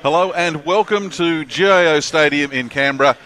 Hello and welcome to GIO Stadium in Canberra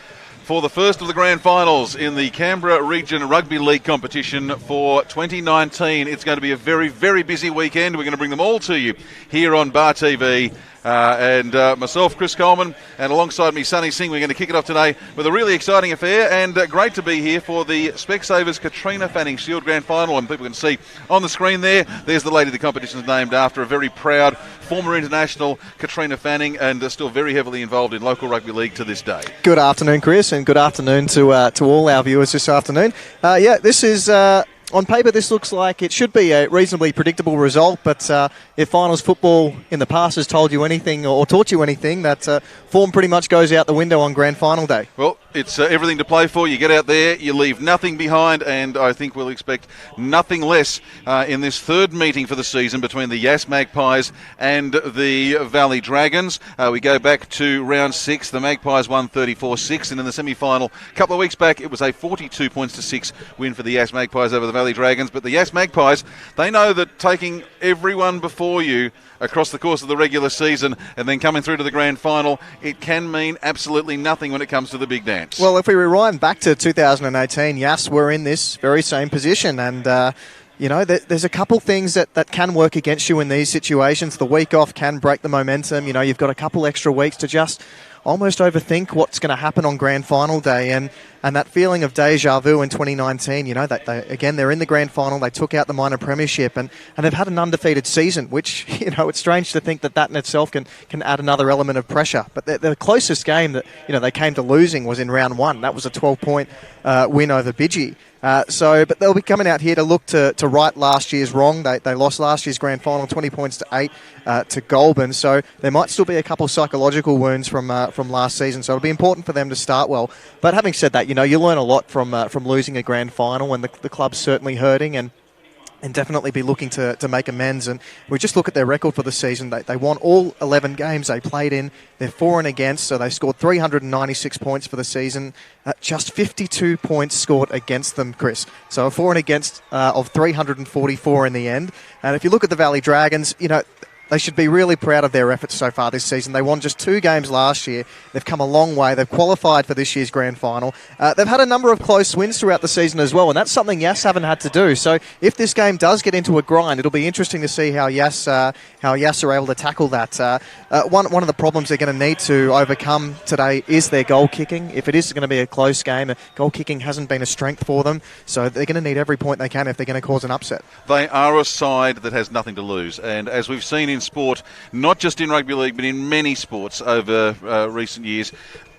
for the first of the grand finals in the Canberra Region Rugby League competition for 2019. It's going to be a very, very busy weekend. We're going to bring them all to you here on Bar TV. Myself, Chris Coleman, and alongside me, Sunny Singh, we're going to kick it off today with a really exciting affair, and great to be here for the Specsavers Katrina Fanning Shield Grand Final. And people can see on the screen there's the lady the competition is named after, a very proud former international, Katrina Fanning, and still very heavily involved in local rugby league to this day. Good afternoon, Chris, and good afternoon to all our viewers this afternoon. This is... on paper, this looks like it should be a reasonably predictable result, but if finals football in the past has told you anything or taught you anything, that form pretty much goes out the window on grand final day. Well, it's everything to play for. You get out there, you leave nothing behind, and I think we'll expect nothing less in this third meeting for the season between the Yass Magpies and the Valley Dragons. We go back to round 6. The Magpies won 34-6, and in the semi-final a couple of weeks back, it was a 42-6 win for the Yass Magpies over the Valley Dragons. But the Yass Magpies, they know that taking everyone before you across the course of the regular season and then coming through to the grand final, it can mean absolutely nothing when it comes to the big dance. Well, if we rewind back to 2018, Yass were in this very same position, and there's a couple things that can work against you in these situations. The week off can break the momentum. You've got a couple extra weeks to just almost overthink what's going to happen on grand final day, and that feeling of deja vu in 2019, they're in the grand final, they took out the minor premiership, and they've had an undefeated season, which, it's strange to think that in itself can add another element of pressure. But the closest game that, they came to losing was in round 1. That was a 12-point win over Bidgie. But they'll be coming out here to look to right last year's wrong. They lost last year's grand final 20 points to 8 to Goulburn, so there might still be a couple psychological wounds from last season, so it'll be important for them to start well. But having said that, you learn a lot from losing a grand final, and the club's certainly hurting and definitely be looking to make amends. And we just look at their record for the season. They won all 11 games they played in. They're for and against, so they scored 396 points for the season. Just 52 points scored against them, Chris. So a for and against of 344 in the end. And if you look at the Valley Dragons, they should be really proud of their efforts so far this season. They won just 2 games last year. They've come a long way. They've qualified for this year's grand final. They've had a number of close wins throughout the season as well, and that's something Yass haven't had to do. So if this game does get into a grind, it'll be interesting to see how Yass are able to tackle that. One of the problems they're going to need to overcome today is their goal kicking. If it is going to be a close game, goal kicking hasn't been a strength for them, so they're going to need every point they can if they're going to cause an upset. They are a side that has nothing to lose, and as we've seen in sport, not just in rugby league but in many sports over recent years,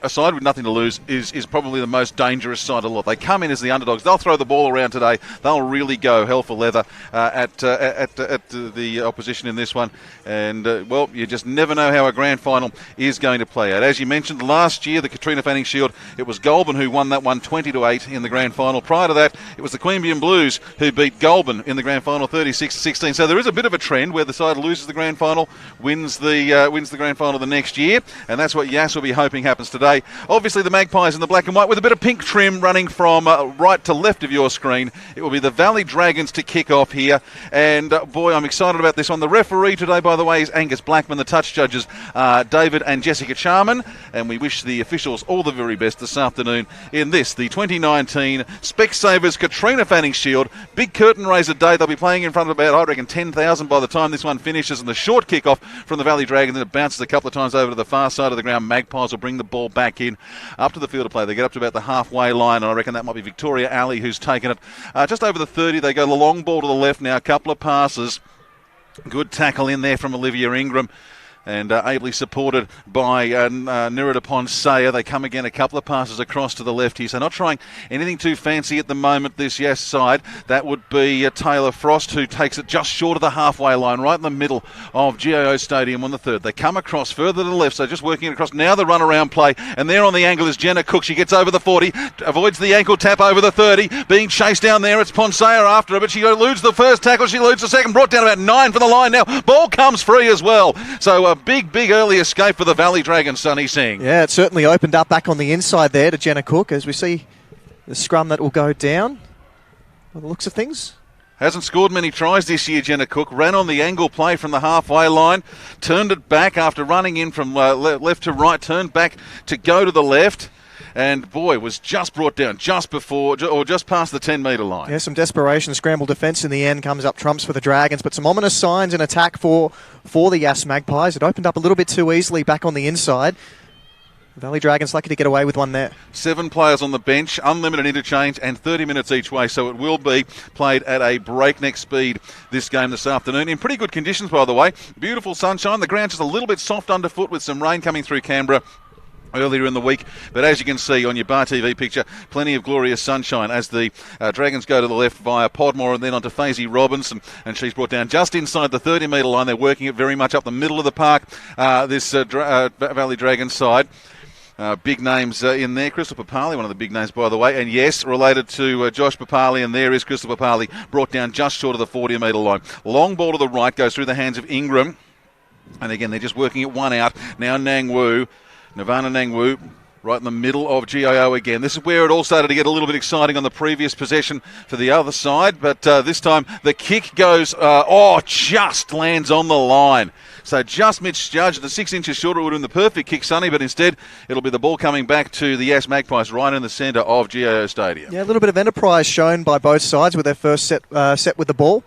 a side with nothing to lose is probably the most dangerous side of the lot. They come in as the underdogs. They'll throw the ball around today. They'll really go hell for leather at the opposition in this one. And, you just never know how a grand final is going to play out. As you mentioned, last year, the Katrina Fanning Shield, it was Goulburn who won that one 20-8 in the grand final. Prior to that, it was the Queanbeyan Blues who beat Goulburn in the grand final 36-16. So there is a bit of a trend where the side loses the grand final, wins the grand final the next year, and that's what Yass will be hoping happens today. Obviously, the Magpies in the black and white with a bit of pink trim running from right to left of your screen. It will be the Valley Dragons to kick off here. And, I'm excited about this one. The referee today, by the way, is Angus Blackman. The touch judges David and Jessica Charman. And we wish the officials all the very best this afternoon in this, the 2019 Specsavers Katrina Fanning Shield. Big curtain raiser day. They'll be playing in front of about, I reckon, 10,000 by the time this one finishes. And the short kick-off from the Valley Dragons, then it bounces a couple of times over to the far side of the ground. Magpies will bring the ball back in up to the field of play. They get up to about the halfway line, and I reckon that might be Victoria Alley who's taken it. Just over the 30, they go the long ball to the left now, a couple of passes. Good tackle in there from Olivia Ingram. And ably supported by Nirida Ponsea. They come again, a couple of passes across to the left here. So not trying anything too fancy at the moment, this Yass side. That would be Taylor Frost, who takes it just short of the halfway line, right in the middle of GIO Stadium on the third. They come across further to the left, so just working it across. Now the run-around play, and there on the angle is Jenna Cook. She gets over the 40, avoids the ankle tap over the 30. Being chased down there, it's Ponsea after her, but she eludes the first tackle, she eludes the second. Brought down about 9 for the line now. Ball comes free as well. So a big early escape for the Valley Dragons, Sonny Singh. Yeah, it certainly opened up back on the inside there to Jenna Cook as we see the scrum that will go down by the looks of things. Hasn't scored many tries this year, Jenna Cook. Ran on the angle play from the halfway line, turned it back after running in from left to right, turned back to go to the left. And, boy, was just brought down just before, or just past the 10-metre line. Yeah, some desperation. Scramble defence in the end comes up trumps for the Dragons, but some ominous signs in attack for the Yass Magpies. It opened up a little bit too easily back on the inside. The Valley Dragons lucky to get away with one there. 7 players on the bench, unlimited interchange, and 30 minutes each way. So it will be played at a breakneck speed this game this afternoon. In pretty good conditions, by the way. Beautiful sunshine. The ground just a little bit soft underfoot with some rain coming through Canberra earlier in the week, but as you can see on your Bar TV picture, plenty of glorious sunshine as the Dragons go to the left via Podmore and then onto Faisy Robinson, and she's brought down just inside the 30-metre line. They're working it very much up the middle of the park, this Valley Dragons side. Big names in there. Crystal Papali, one of the big names, by the way. And yes, related to Josh Papali, and there is Crystal Papali, brought down just short of the 40-metre line. Long ball to the right, goes through the hands of Ingram. And again, they're just working it one out. Now Nangwu, Nirvana Nangwu, right in the middle of GIO again. This is where it all started to get a little bit exciting on the previous possession for the other side. But this time the kick goes, just lands on the line. So just misjudged. The 6 inches shorter would have been the perfect kick, Sonny, but instead it'll be the ball coming back to the Yass Magpies right in the centre of GIO Stadium. Yeah, a little bit of enterprise shown by both sides with their first set with the ball.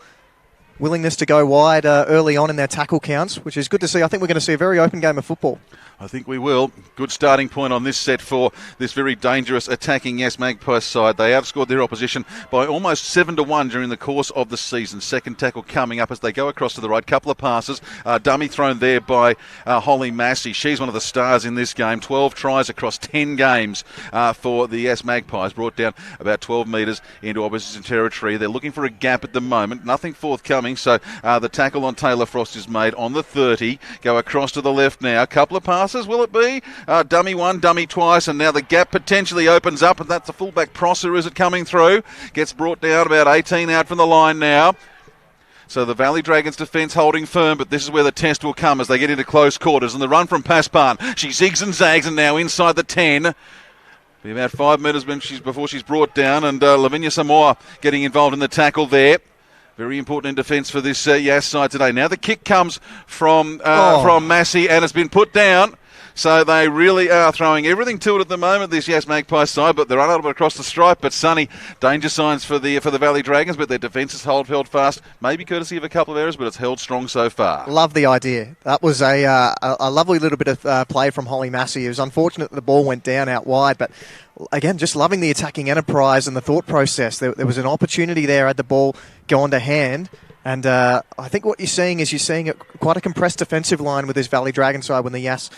Willingness to go wide early on in their tackle counts, which is good to see. I think we're going to see a very open game of football. I think we will. Good starting point on this set for this very dangerous attacking Yass Magpies side. They outscored their opposition by almost 7-1 during the course of the season. Second tackle coming up as they go across to the right. Couple of passes. Dummy thrown there by Holly Massey. She's one of the stars in this game. 12 tries across 10 games for the Yass Magpies. Brought down about 12 metres into opposition territory. They're looking for a gap at the moment. Nothing forthcoming. So the tackle on Taylor Frost is made on the 30. Go across to the left now. A couple of passes. Will it be? Dummy one, dummy twice, and now the gap potentially opens up, and that's the fullback Prosser, is it coming through? Gets brought down about 18 out from the line now. So the Valley Dragons defence holding firm, but this is where the test will come as they get into close quarters. And the run from Paspan. She zigs and zags, and now inside the 10. Be about 5 metres before she's brought down, and Lavinia Samoa getting involved in the tackle there. Very important in defence for this Yass side today. Now the kick comes from Massey and it's been put down. So they really are throwing everything to it at the moment, this Yass Magpies side, but they're unable across the stripe. But Sonny, danger signs for the Valley Dragons, but their defence is held fast, maybe courtesy of a couple of errors, but it's held strong so far. Love the idea. That was a lovely little bit of play from Holly Massey. It was unfortunate that the ball went down out wide, but again, just loving the attacking enterprise and the thought process. There was an opportunity there had the ball gone to hand. And I think what you're seeing is quite a compressed defensive line with this Valley Dragon side when the Yass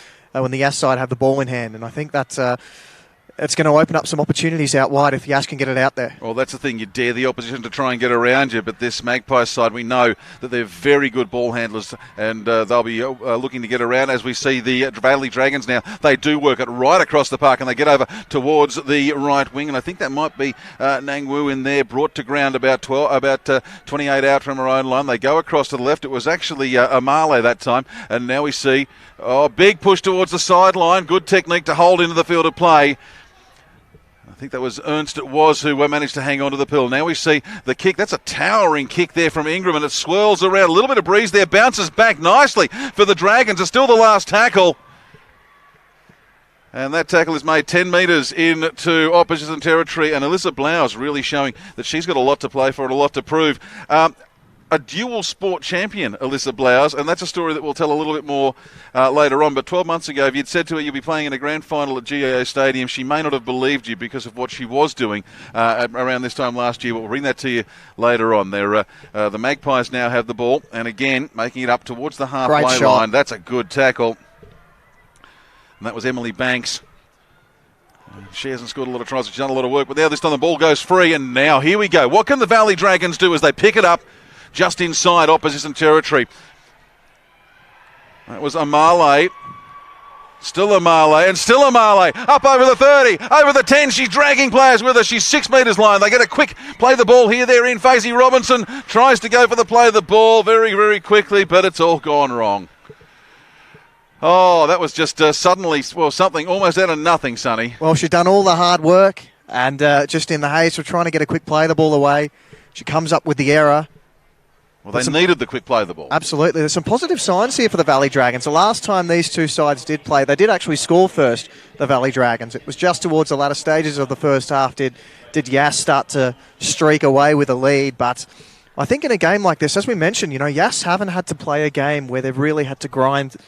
side have the ball in hand. And I think that it's going to open up some opportunities out wide if Yass can get it out there. Well, that's the thing. You dare the opposition to try and get around you, but this Magpies side, we know that they're very good ball handlers, and they'll be looking to get around. As we see the Valley Dragons now, they do work it right across the park, and they get over towards the right wing, and I think that might be Nangwu in there, brought to ground about 28 out from her own line. They go across to the left. It was actually Amale that time, and now we see big push towards the sideline. Good technique to hold into the field of play. I think that was Ernst, who managed to hang on to the pill. Now we see the kick. That's a towering kick there from Ingram, and it swirls around. A little bit of breeze there, bounces back nicely for the Dragons. It's still the last tackle. And that tackle is made 10 metres into opposition territory, and Alyssa Blau's really showing that she's got a lot to play for and a lot to prove. A dual sport champion, Alyssa Blaus, and that's a story that we'll tell a little bit more later on. But 12 months ago, if you'd said to her you'll be playing in a grand final at GIO Stadium, she may not have believed you because of what she was doing around this time last year. But we'll bring that to you later on. The Magpies now have the ball, and again, making it up towards the halfway line. That's a good tackle. And that was Emily Banks. She hasn't scored a lot of tries, she's done a lot of work, but now this time the ball goes free, and now here we go. What can the Valley Dragons do as they pick it up just inside opposition territory? That was Amale. Still Amale, and still Amale. Up over the 30, over the 10. She's dragging players with her. She's 6 metres line. They get a quick play the ball here. They're in. Faisy Robinson tries to go for the play of the ball very, very quickly, but it's all gone wrong. Oh, that was just suddenly, something almost out of nothing, Sonny. Well, she'd done all the hard work, and just in the haste of trying to get a quick play the ball away, She comes up with the error. Well, they needed the quick play of the ball. Absolutely. There's some positive signs here for the Valley Dragons. The last time these two sides did play, they did actually score first, the Valley Dragons. It was just towards the latter stages of the first half did Yass start to streak away with a lead. But I think in a game like this, as we mentioned, Yass haven't had to play a game where they've really had to grind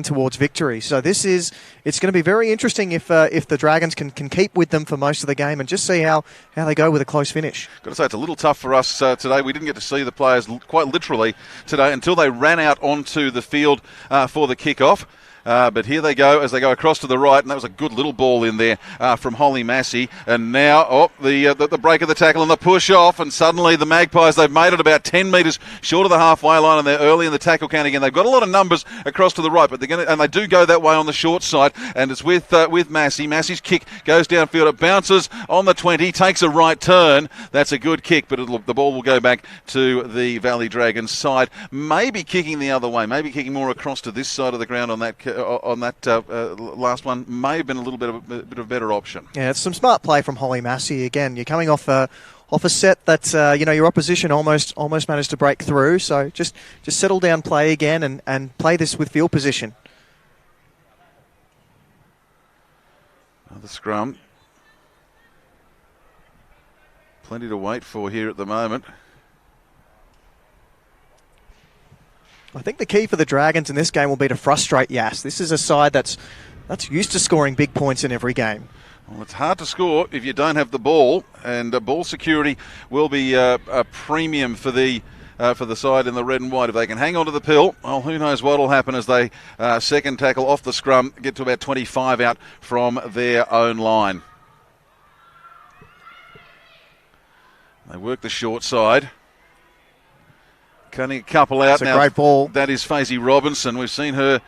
towards victory. So it's going to be very interesting if the Dragons can keep with them for most of the game and just see how they go with a close finish. Got to say, it's a little tough for us today. We didn't get to see the players quite literally today until they ran out onto the field for the kickoff. But here they go as they go across to the right, and that was a good little ball in there from Holly Massey. And now, the break of the tackle and the push off, and suddenly the Magpies, they've made it about 10 metres short of the halfway line, and they're early in the tackle count again. They've got a lot of numbers across to the right, but they do go that way on the short side, and it's with Massey. Massey's kick goes downfield, it bounces on the 20, takes a right turn. That's a good kick, but the ball will go back to the Valley Dragons side. Maybe kicking the other way, maybe kicking more across to this side of the ground on that last one may have been a little bit of a better option. Yeah, it's some smart play from Holly Massey. Again, you're coming off a set that your opposition almost managed to break through. So just settle down, play again, and play this with field position. Another scrum. Plenty to wait for here at the moment. I think the key for the Dragons in this game will be to frustrate Yass. This is a side that's used to scoring big points in every game. Well, it's hard to score if you don't have the ball, and ball security will be a premium for the side in the red and white. If they can hang on to the pill, well, who knows what will happen as they second tackle off the scrum, get to about 25 out from their own line. They work the short side. Cutting a couple out. It's a great ball. That is Faisy Robinson. We've seen her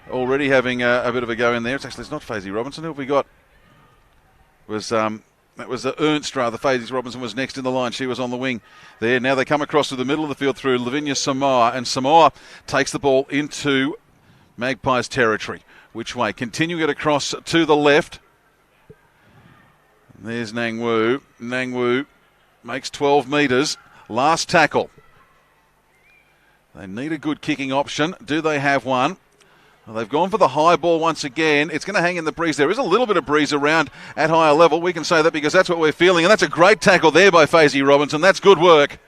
already having a bit of a go in there. It's not Faisy Robinson. Who have we got? That was Ernst rather. Faisy Robinson was next in the line. She was on the wing there. Now they come across to the middle of the field through Lavinia Samoa, and Samoa takes the ball into Magpies territory. Which way? Continuing it across to the left. There's Nang Wu. Nang Wu makes 12 metres. Last tackle. They need a good kicking option. Do they have one? Well, they've gone for the high ball once again. It's going to hang in the breeze. There is a little bit of breeze around at higher level. We can say that because that's what we're feeling. And that's a great tackle there by Faisy Robinson. That's good work.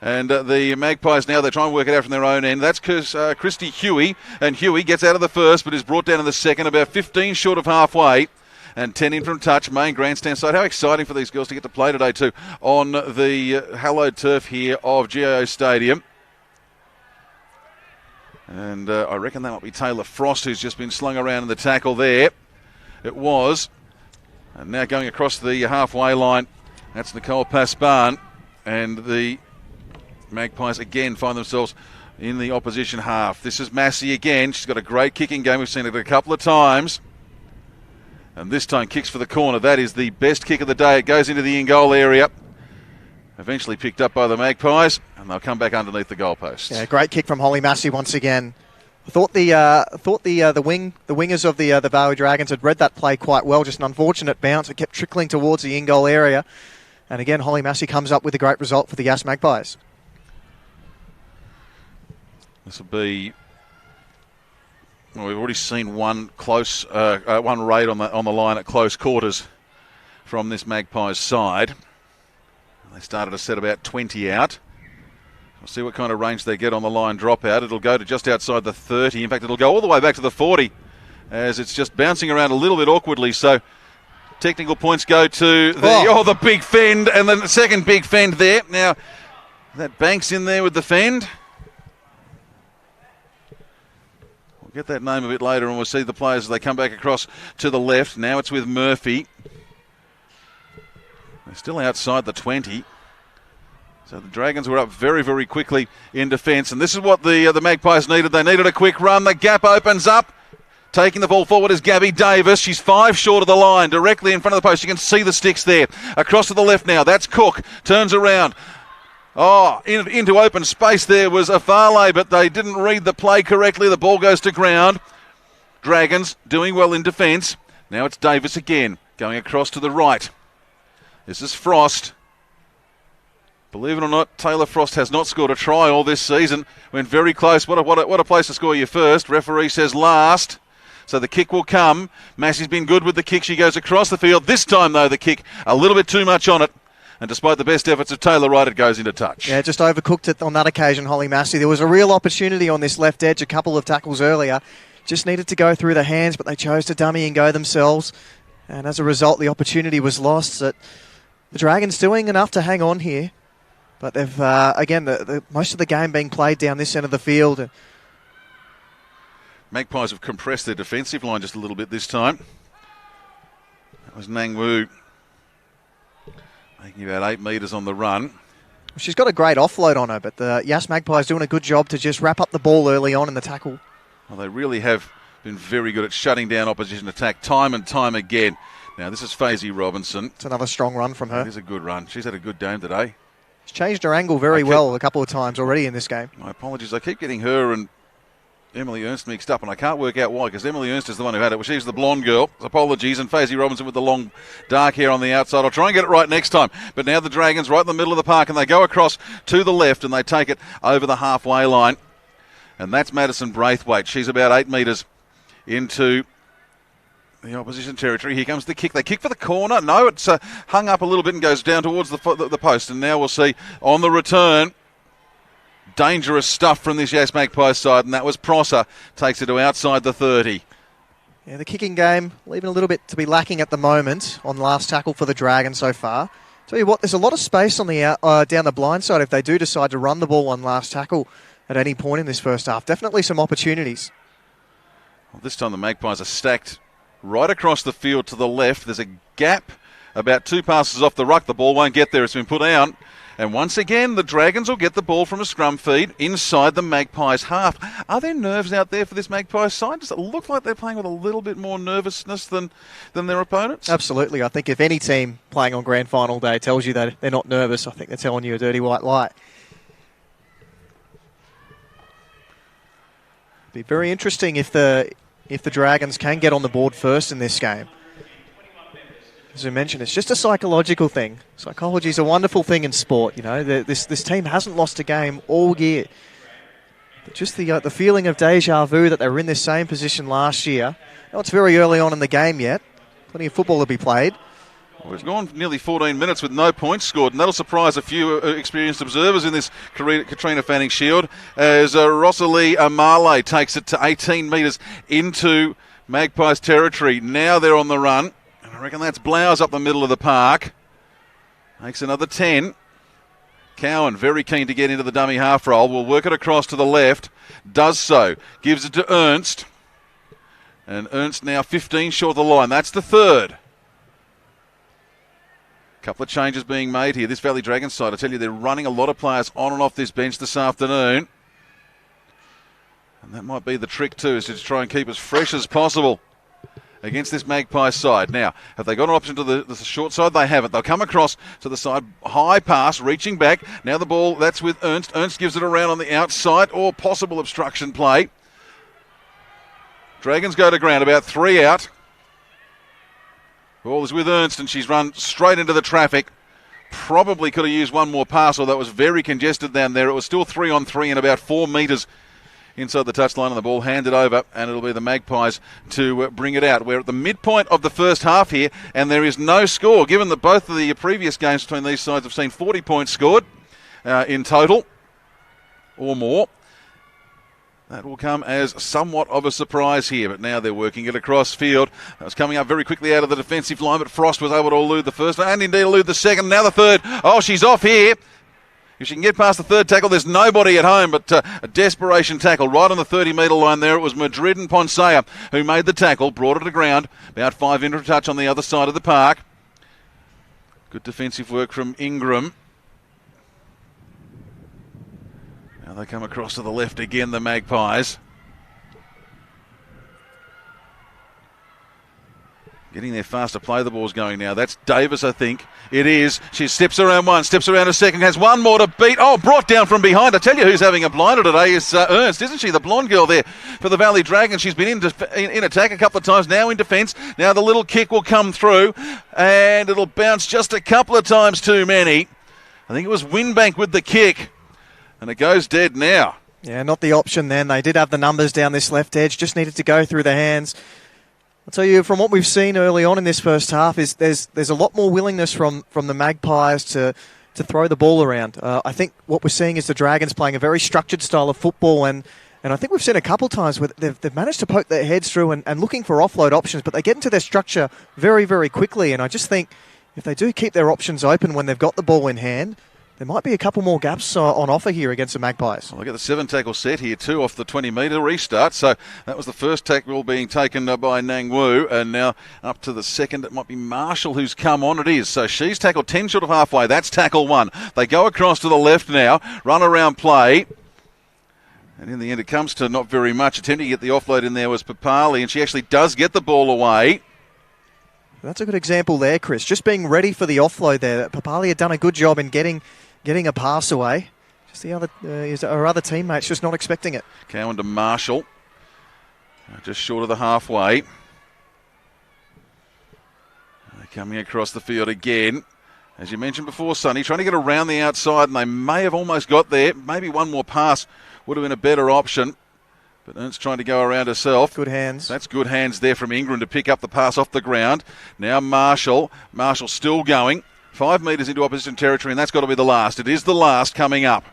And the Magpies now, they try and work it out from their own end. That's Christy Huey. And Huey gets out of the first but is brought down in the second, about 15 short of halfway. And 10 in from touch, main grandstand side. How exciting for these girls to get to play today too on the hallowed turf here of GIO Stadium. And I reckon that might be Taylor Frost, who's just been slung around in the tackle there. It was. And now going across the halfway line, that's Nicole Pasban. And the Magpies again find themselves in the opposition half. This is Massey again. She's got a great kicking game. We've seen it a couple of times. And this time kicks for the corner. That is the best kick of the day. It goes into the in-goal area. Eventually picked up by the Magpies, and they'll come back underneath the goalposts. Yeah, great kick from Holly Massey once again. I thought the wingers of the Valley Dragons had read that play quite well. Just an unfortunate bounce. It kept trickling towards the in-goal area, and again Holly Massey comes up with a great result for the Yass Magpies. This will be. Well, we've already seen one raid on the line at close quarters from this Magpies side. They started a set about 20 out. We'll see what kind of range they get on the line dropout. It'll go to just outside the 30. In fact, it'll go all the way back to the 40 as it's just bouncing around a little bit awkwardly. So technical points go to the big fend, and then the second big fend there. Now, that Banks in there with the fend. We'll get that name a bit later, and we'll see the players as they come back across to the left. Now it's with Murphy. They're still outside the 20. So the Dragons were up very, very quickly in defence. And this is what the Magpies needed. They needed a quick run. The gap opens up. Taking the ball forward is Gabby Davis. She's 5 short of the line, directly in front of the post. You can see the sticks there. Across to the left now. That's Cook. Turns around. Into open space there was Afale, but they didn't read the play correctly. The ball goes to ground. Dragons doing well in defence. Now it's Davis again, going across to the right. This is Frost. Believe it or not, Taylor Frost has not scored a try all this season. Went very close. What a place to score your first. Referee says last. So the kick will come. Massey's been good with the kick. She goes across the field. This time, though, the kick a little bit too much on it. And despite the best efforts of Taylor Wright, it goes into touch. Yeah, just overcooked it on that occasion, Holly Massey. There was a real opportunity on this left edge a couple of tackles earlier. Just needed to go through the hands, but they chose to dummy and go themselves. And as a result, the opportunity was lost. The Dragons doing enough to hang on here. But they've, again, most of the game being played down this end of the field. Magpies have compressed their defensive line just a little bit this time. That was Nang Wu making about 8 metres on the run. She's got a great offload on her, but the Yass Magpies doing a good job to just wrap up the ball early on in the tackle. Well, they really have been very good at shutting down opposition attack time and time again. Now, this is Faisy Robinson. It's another strong run from her. It is a good run. She's had a good game today. She's changed her angle very well a couple of times already in this game. My apologies. I keep getting her and Emily Ernst mixed up, and I can't work out why, because Emily Ernst is the one who had it. Well, she's the blonde girl. Apologies. And Faisy Robinson with the long, dark hair on the outside. I'll try and get it right next time. But now the Dragons right in the middle of the park, and they go across to the left, and they take it over the halfway line. And that's Madison Braithwaite. She's about 8 metres into the opposition territory. Here comes the kick. They kick for the corner. No, it's hung up a little bit and goes down towards the post. And now we'll see on the return. Dangerous stuff from this Yass Magpies side, and that was Prosser. Takes it to outside the 30. Yeah, the kicking game leaving a little bit to be lacking at the moment on last tackle for the Dragons so far. Tell you what, there's a lot of space on the down the blind side if they do decide to run the ball on last tackle at any point in this first half. Definitely some opportunities. Well, this time the Magpies are stacked right across the field to the left. There's a gap about 2 passes off the ruck. The ball won't get there. It's been put out. And once again, the Dragons will get the ball from a scrum feed inside the Magpies half. Are there nerves out there for this Magpies side? Does it look like they're playing with a little bit more nervousness than their opponents? Absolutely. I think if any team playing on grand final day tells you that they're not nervous, I think they're telling you a dirty white lie. Be very interesting if the Dragons can get on the board first in this game. As we mentioned, it's just a psychological thing. Psychology is a wonderful thing in sport. You know, this team hasn't lost a game all year. But just the feeling of deja vu that they were in this same position last year. Now, it's very early on in the game yet. Plenty of football to be played. Well, it's gone nearly 14 minutes with no points scored, and that'll surprise a few experienced observers in this Katrina Fanning Shield, as Rosalie Marley takes it to 18 metres into Magpies territory. Now they're on the run. I reckon that's Blowers up the middle of the park. Makes another 10. Cowan very keen to get into the dummy half roll. Will work it across to the left. Does so. Gives it to Ernst. And Ernst now 15 short of the line. That's the third. Couple of changes being made here. This Valley Dragons side, I tell you, they're running a lot of players on and off this bench this afternoon. And that might be the trick too, is to try and keep as fresh as possible against this Magpie side. Now, have they got an option to the short side? They haven't. They'll come across to the side. High pass, reaching back. Now the ball, that's with Ernst. Ernst gives it around on the outside, or possible obstruction play. Dragons go to ground, about 3 out. Ball is with Ernst, and she's run straight into the traffic. Probably could have used one more pass, although it was very congested down there. It was still 3-on-3 and about 4 metres inside the touchline, and the ball handed over, and it'll be the Magpies to bring it out. We're at the midpoint of the first half here, and there is no score, given that both of the previous games between these sides have seen 40 points scored in total, or more. That will come as somewhat of a surprise here, but now they're working it across field. That was coming up very quickly out of the defensive line, but Frost was able to elude the first, and indeed elude the second, now the third. Oh, she's off here. If she can get past the third tackle, there's nobody at home, but a desperation tackle right on the 30-metre line there. It was Madrid and Ponsea who made the tackle, brought it to ground, about 5 into touch on the other side of the park. Good defensive work from Ingram. Now they come across to the left again, the Magpies. Getting there fast to play the ball's going now. That's Davis, I think. It is. She steps around one, steps around a second, has one more to beat. Oh, brought down from behind. I tell you who's having a blinder today is Ernst, isn't she? The blonde girl there for the Valley Dragons. She's been in attack a couple of times, now in defence. Now the little kick will come through, and it'll bounce just a couple of times too many. I think it was Winbank with the kick. And it goes dead now. Yeah, not the option then. They did have the numbers down this left edge, just needed to go through the hands. I'll tell you, from what we've seen early on in this first half, is there's a lot more willingness from the Magpies to throw the ball around. I think what we're seeing is the Dragons playing a very structured style of football, and I think we've seen a couple times where they've managed to poke their heads through and looking for offload options, but they get into their structure very, very quickly, and I just think if they do keep their options open when they've got the ball in hand, there might be a couple more gaps on offer here against the Magpies. Well, they get the 7-tackle set here too off the 20-metre restart. So that was the first tackle being taken by Nang Wu. And now up to the second, it might be Marshall who's come on. It is. So she's tackled 10 short of halfway. That's tackle one. They go across to the left now. Run around play. And in the end, it comes to not very much. Attempting to get the offload in there was Papali. And she actually does get the ball away. That's a good example there, Chris. Just being ready for the offload there. Papali had done a good job in getting a pass away. Just the other, our other teammates just not expecting it. Cowan to Marshall. Just short of the halfway. They're coming across the field again. As you mentioned before, Sonny, trying to get around the outside, and they may have almost got there. Maybe one more pass would have been a better option. But Ernst trying to go around herself. Good hands. That's good hands there from Ingram to pick up the pass off the ground. Now Marshall. Marshall still going. 5 metres into opposition territory, and that's got to be the last. It is the last coming up.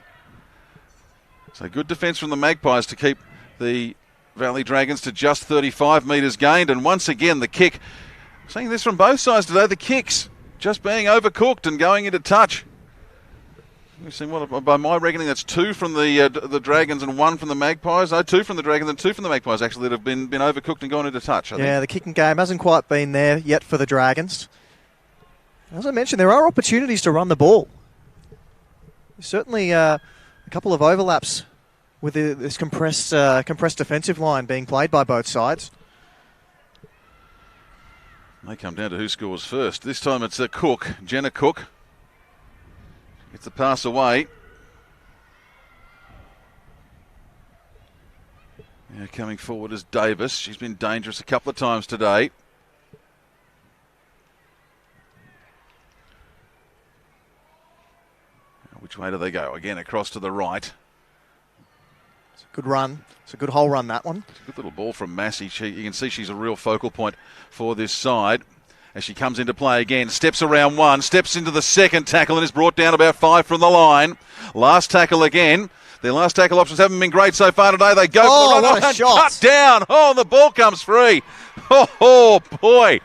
So good defence from the Magpies to keep the Valley Dragons to just 35 metres gained. And once again, the kick. Seeing this from both sides today, the kicks just being overcooked and going into touch. We've seen, by my reckoning, that's 2 from the Dragons and 1 from the Magpies. No, 2 from the Dragons and 2 from the Magpies, actually, that have been overcooked and gone into touch, I think. The kicking game hasn't quite been there yet for the Dragons. As I mentioned, there are opportunities to run the ball. Certainly a couple of overlaps with this compressed defensive line being played by both sides. They come down to who scores first. This time it's Cook, Jenna Cook. Gets the pass away. Now coming forward is Davis. She's been dangerous a couple of times today. Which way do they go? Again, across to the right. It's a good run. It's a good hole run, that one. It's a good little ball from Massey. You can see she's a real focal point for this side. As she comes into play again, steps around one, steps into the second tackle and is brought down about 5 from the line. Last tackle again. Their last tackle options haven't been great so far today. They go for the run what a shot. Cut down. Oh, and the ball comes free. Oh, boy.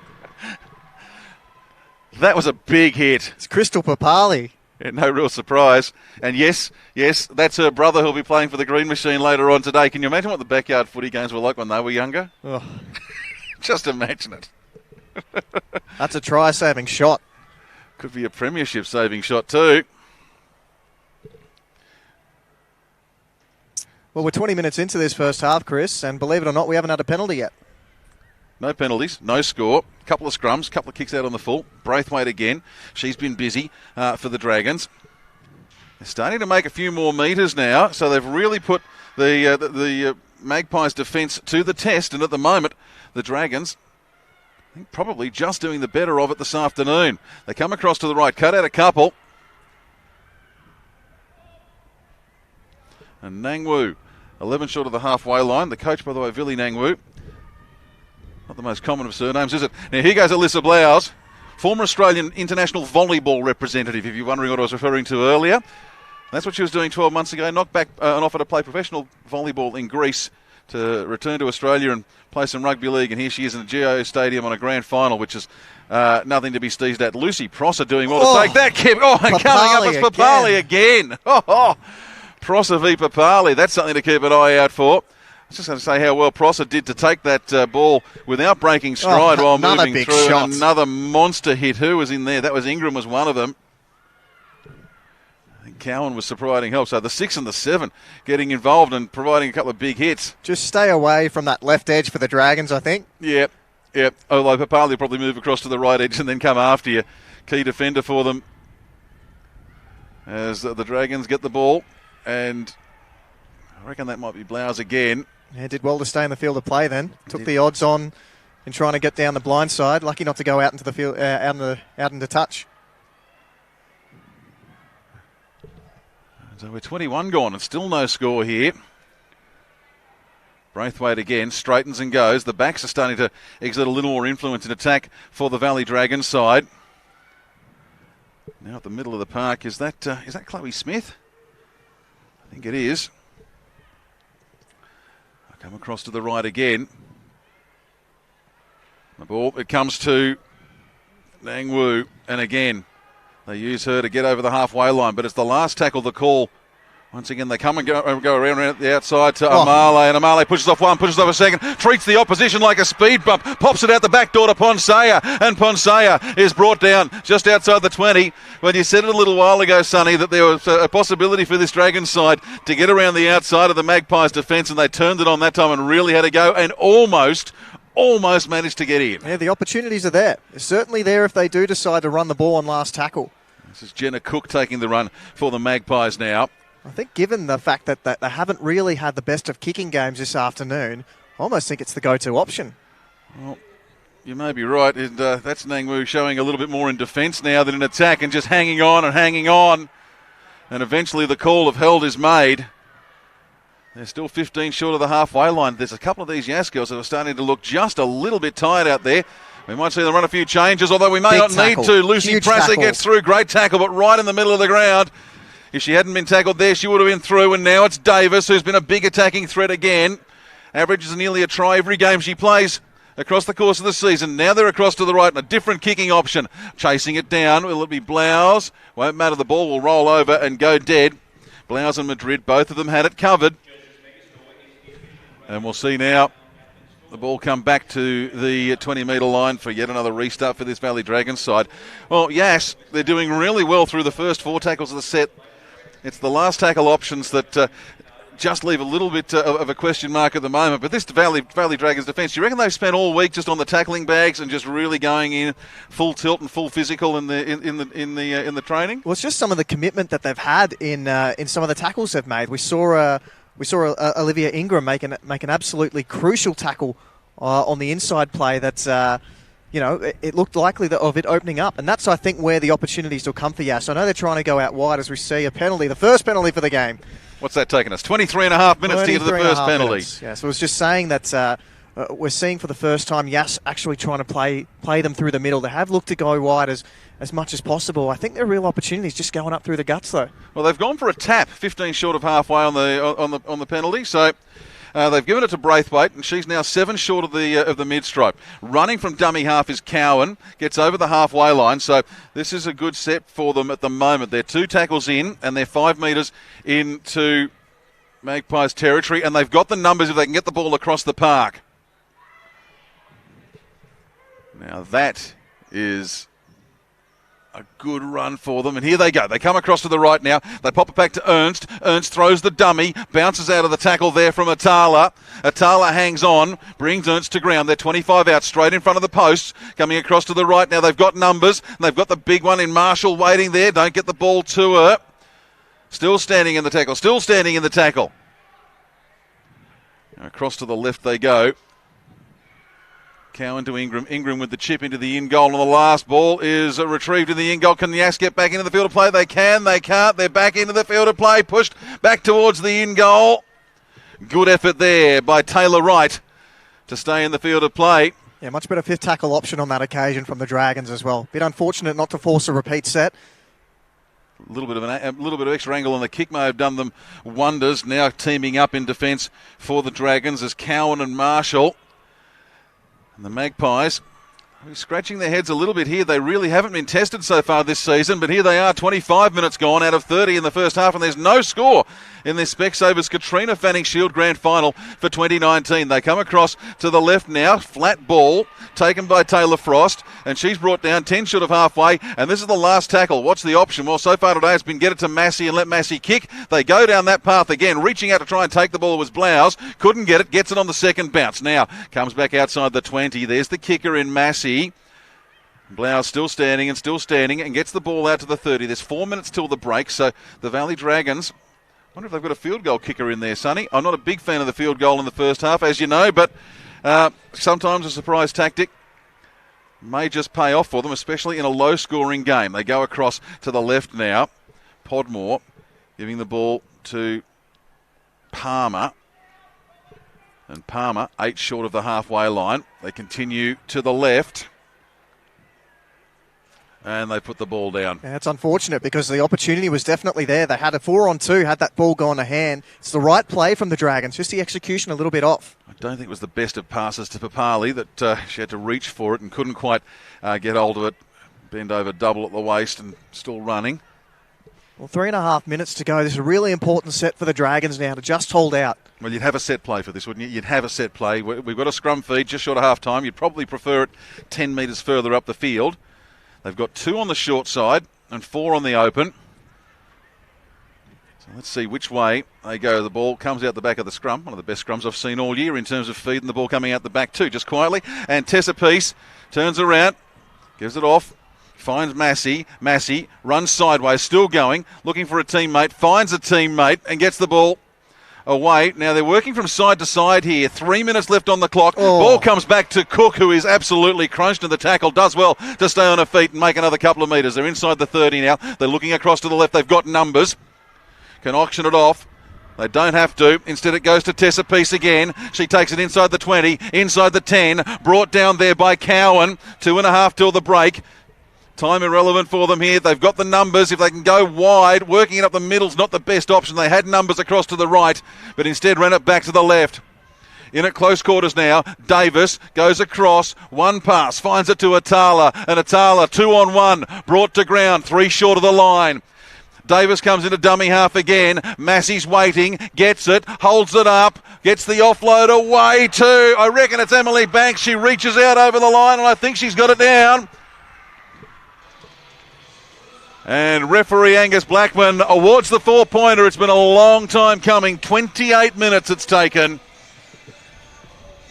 That was a big hit. It's Crystal Papali. Yeah, no real surprise. And yes, that's her brother who'll be playing for the Green Machine later on today. Can you imagine what the backyard footy games were like when they were younger? Oh. Just imagine it. That's a try-saving shot. Could be a premiership-saving shot too. Well, we're 20 minutes into this first half, Chris, and believe it or not, we haven't had a penalty yet. No penalties, no score. Couple of scrums, couple of kicks out on the full. Braithwaite again. She's been busy for the Dragons. They're starting to make a few more metres now, so they've really put the Magpies' defence to the test. And at the moment, the Dragons, I think, probably just doing the better of it this afternoon. They come across to the right, cut out a couple. And Nang Wu, 11 short of the halfway line. The coach, by the way, Billy Nang Wu. Not the most common of surnames, is it? Now, here goes Alyssa Blowers, former Australian international volleyball representative, if you're wondering what I was referring to earlier. That's what she was doing 12 months ago. Knocked back an offer to play professional volleyball in Greece to return to Australia and play some rugby league. And here she is in the GIO Stadium on a grand final, which is nothing to be sneezed at. Lucy Prosser doing well to take that kick. Oh, and coming up is Papali again. Prosser v Papali. That's something to keep an eye out for. I was just going to say how well Prosser did to take that ball without breaking stride while moving big through. Shot. Another monster hit. Who was in there? That was Ingram, was one of them. I think Cowan was providing help. So the 6 and the 7 getting involved and providing a couple of big hits. Just stay away from that left edge for the Dragons, I think. Yep. Although Papali will probably move across to the right edge and then come after you. Key defender for them as the Dragons get the ball. And I reckon that might be Blowers again. Yeah, did well to stay in the field of play then. Took the odds on in trying to get down the blind side. Lucky not to go out into the field, out into touch. So we're 21 gone and still no score here. Braithwaite again, straightens and goes. The backs are starting to exert a little more influence in attack for the Valley Dragons side. Now at the middle of the park, is that Chloe Smith? I think it is. I come across to the right again. The ball, it comes to Nang Wu, and again, they use her to get over the halfway line, but it's the last tackle, the call. Once again, they come and go around at the outside to Amale, and Amale pushes off one, pushes off a second, treats the opposition like a speed bump, pops it out the back door to Ponsea, and Ponsea is brought down just outside the 20. When you said it a little while ago, Sonny, that there was a possibility for this Dragons side to get around the outside of the Magpies' defence, and they turned it on that time and really had a go, and almost managed to get in. Yeah, the opportunities are there. They're certainly there if they do decide to run the ball on last tackle. This is Jenna Cook taking the run for the Magpies now. I think given the fact that they haven't really had the best of kicking games this afternoon, I almost think it's the go-to option. Well, you may be right. And, that's Nang Wu showing a little bit more in defence now than in attack and just hanging on and hanging on. And eventually the call of held is made. They're still 15 short of the halfway line. There's a couple of these Yass girls that are starting to look just a little bit tired out there. We might see them run a few changes, although we may not need to. Lucy Prasser gets through. Great tackle, but right in the middle of the ground. If she hadn't been tackled there, she would have been through. And now it's Davis, who's been a big attacking threat again. Averages nearly a try every game she plays across the course of the season. Now they're across to the right and a different kicking option. Chasing it down. Will it be Blouse? Won't matter. The ball will roll over and go dead. Blouse and Madrid, both of them had it covered. And we'll see now the ball come back to the 20-metre line for yet another restart for this Valley Dragons side. Well, Yass, they're doing really well through the first 4 tackles of the set. It's the last tackle options that just leave a little bit of a question mark at the moment. But this Valley Dragons defence, do you reckon they've spent all week just on the tackling bags and just really going in full tilt and full physical in the training? Well, it's just some of the commitment that they've had in some of the tackles they've made. We saw Olivia Ingram make an absolutely crucial tackle on the inside play that's, it looked likely of it opening up. And that's, I think, where the opportunities will come for Yass. I know they're trying to go out wide as we see a penalty, the first penalty for the game. What's that taken us? 23 and a half minutes to get to the first penalty. Yeah, so I was just saying that we're seeing for the first time Yass actually trying to play them through the middle. They have looked to go wide as much as possible. I think their real opportunity is just going up through the guts, though. Well, they've gone for a tap, 15 short of halfway on the penalty. So they've given it to Braithwaite, and she's now 7 short of the mid stripe. Running from dummy half is Cowan, gets over the halfway line. So this is a good set for them at the moment. They're 2 tackles in, and they're 5 metres into Magpies territory, and they've got the numbers if they can get the ball across the park. Now that is a good run for them, and here they go. They come across to the right now. They pop it back to Ernst. Ernst throws the dummy, bounces out of the tackle there from Atala. Atala hangs on, brings Ernst to ground. They're 25 out, straight in front of the posts. Coming across to the right now. They've got numbers, and they've got the big one in Marshall waiting there. Don't get the ball to her. Still standing in the tackle. Across to the left they go. Cowan to Ingram. Ingram with the chip into the in goal, and the last ball is retrieved in the in goal. Can Yass get back into the field of play? They can, they can't. They're back into the field of play, pushed back towards the in goal. Good effort there by Taylor Wright to stay in the field of play. Yeah, much better 5th tackle option on that occasion from the Dragons as well. Bit unfortunate not to force a repeat set. A little bit of extra angle on the kick may have done them wonders. Now teaming up in defence for the Dragons as Cowan and Marshall. And the Magpies scratching their heads a little bit here. They really haven't been tested so far this season, but here they are, 25 minutes gone out of 30 in the first half, and there's no score in this Specsavers Katrina Fanning Shield Grand Final for 2019. They come across to the left now, flat ball taken by Taylor Frost, and she's brought down 10 short of halfway, and this is the last tackle. What's the option? Well, so far today it's been get it to Massey and let Massey kick. They go down that path again, reaching out to try and take the ball was Blouse. Couldn't get it, gets it on the second bounce. Now comes back outside the 20. There's the kicker in Massey. Blouse still standing and gets the ball out to the 30. There's 4 minutes till the break, so the Valley Dragons, I wonder if they've got a field goal kicker in there, Sonny. I'm not a big fan of the field goal in the first half, as you know, but sometimes a surprise tactic may just pay off for them, especially in a low-scoring game. They go across to the left now. Podmore giving the ball to Palmer. And Palmer, 8 short of the halfway line. They continue to the left. And they put the ball down. Yeah, it's unfortunate because the opportunity was definitely there. They had a 4-on-2, had that ball gone to hand. It's the right play from the Dragons, just the execution a little bit off. I don't think it was the best of passes to Papali, that she had to reach for it and couldn't quite get hold of it. Bend over double at the waist and still running. Well, 3.5 minutes to go. This is a really important set for the Dragons now to just hold out. Well, you'd have a set play for this, wouldn't you? You'd have a set play. We've got a scrum feed just short of half time. You'd probably prefer it 10 metres further up the field. They've got 2 on the short side and 4 on the open. So let's see which way they go. The ball comes out the back of the scrum. One of the best scrums I've seen all year in terms of feed, and the ball coming out the back too, just quietly. And Tessa Peace turns around, gives it off, finds Massey. Massey runs sideways, still going, looking for a teammate, finds a teammate and gets the ball away. Now they're working from side to side here. 3 minutes left on the clock. Ball comes back to Cook, who is absolutely crunched in the tackle. Does well to stay on her feet and make another couple of metres. They're inside the 30 now. They're looking across to the left. They've got numbers. Can auction it off. They don't have to. Instead it goes to Tessa Peace again. She takes it inside the 20, inside the 10. Brought down there by Cowan. 2.5 till the break. Time irrelevant for them here. They've got the numbers. If they can go wide, working it up the middle's not the best option. They had numbers across to the right, but instead ran it back to the left. In at close quarters now, Davis goes across, one pass, finds it to Atala, and Atala 2-on-1, brought to ground, 3 short of the line. Davis comes into dummy half again. Massey's waiting, gets it, holds it up, gets the offload away too. I reckon it's Emily Banks. She reaches out over the line, and I think she's got it down. And referee Angus Blackman awards the 4-pointer. It's been a long time coming. 28 minutes it's taken.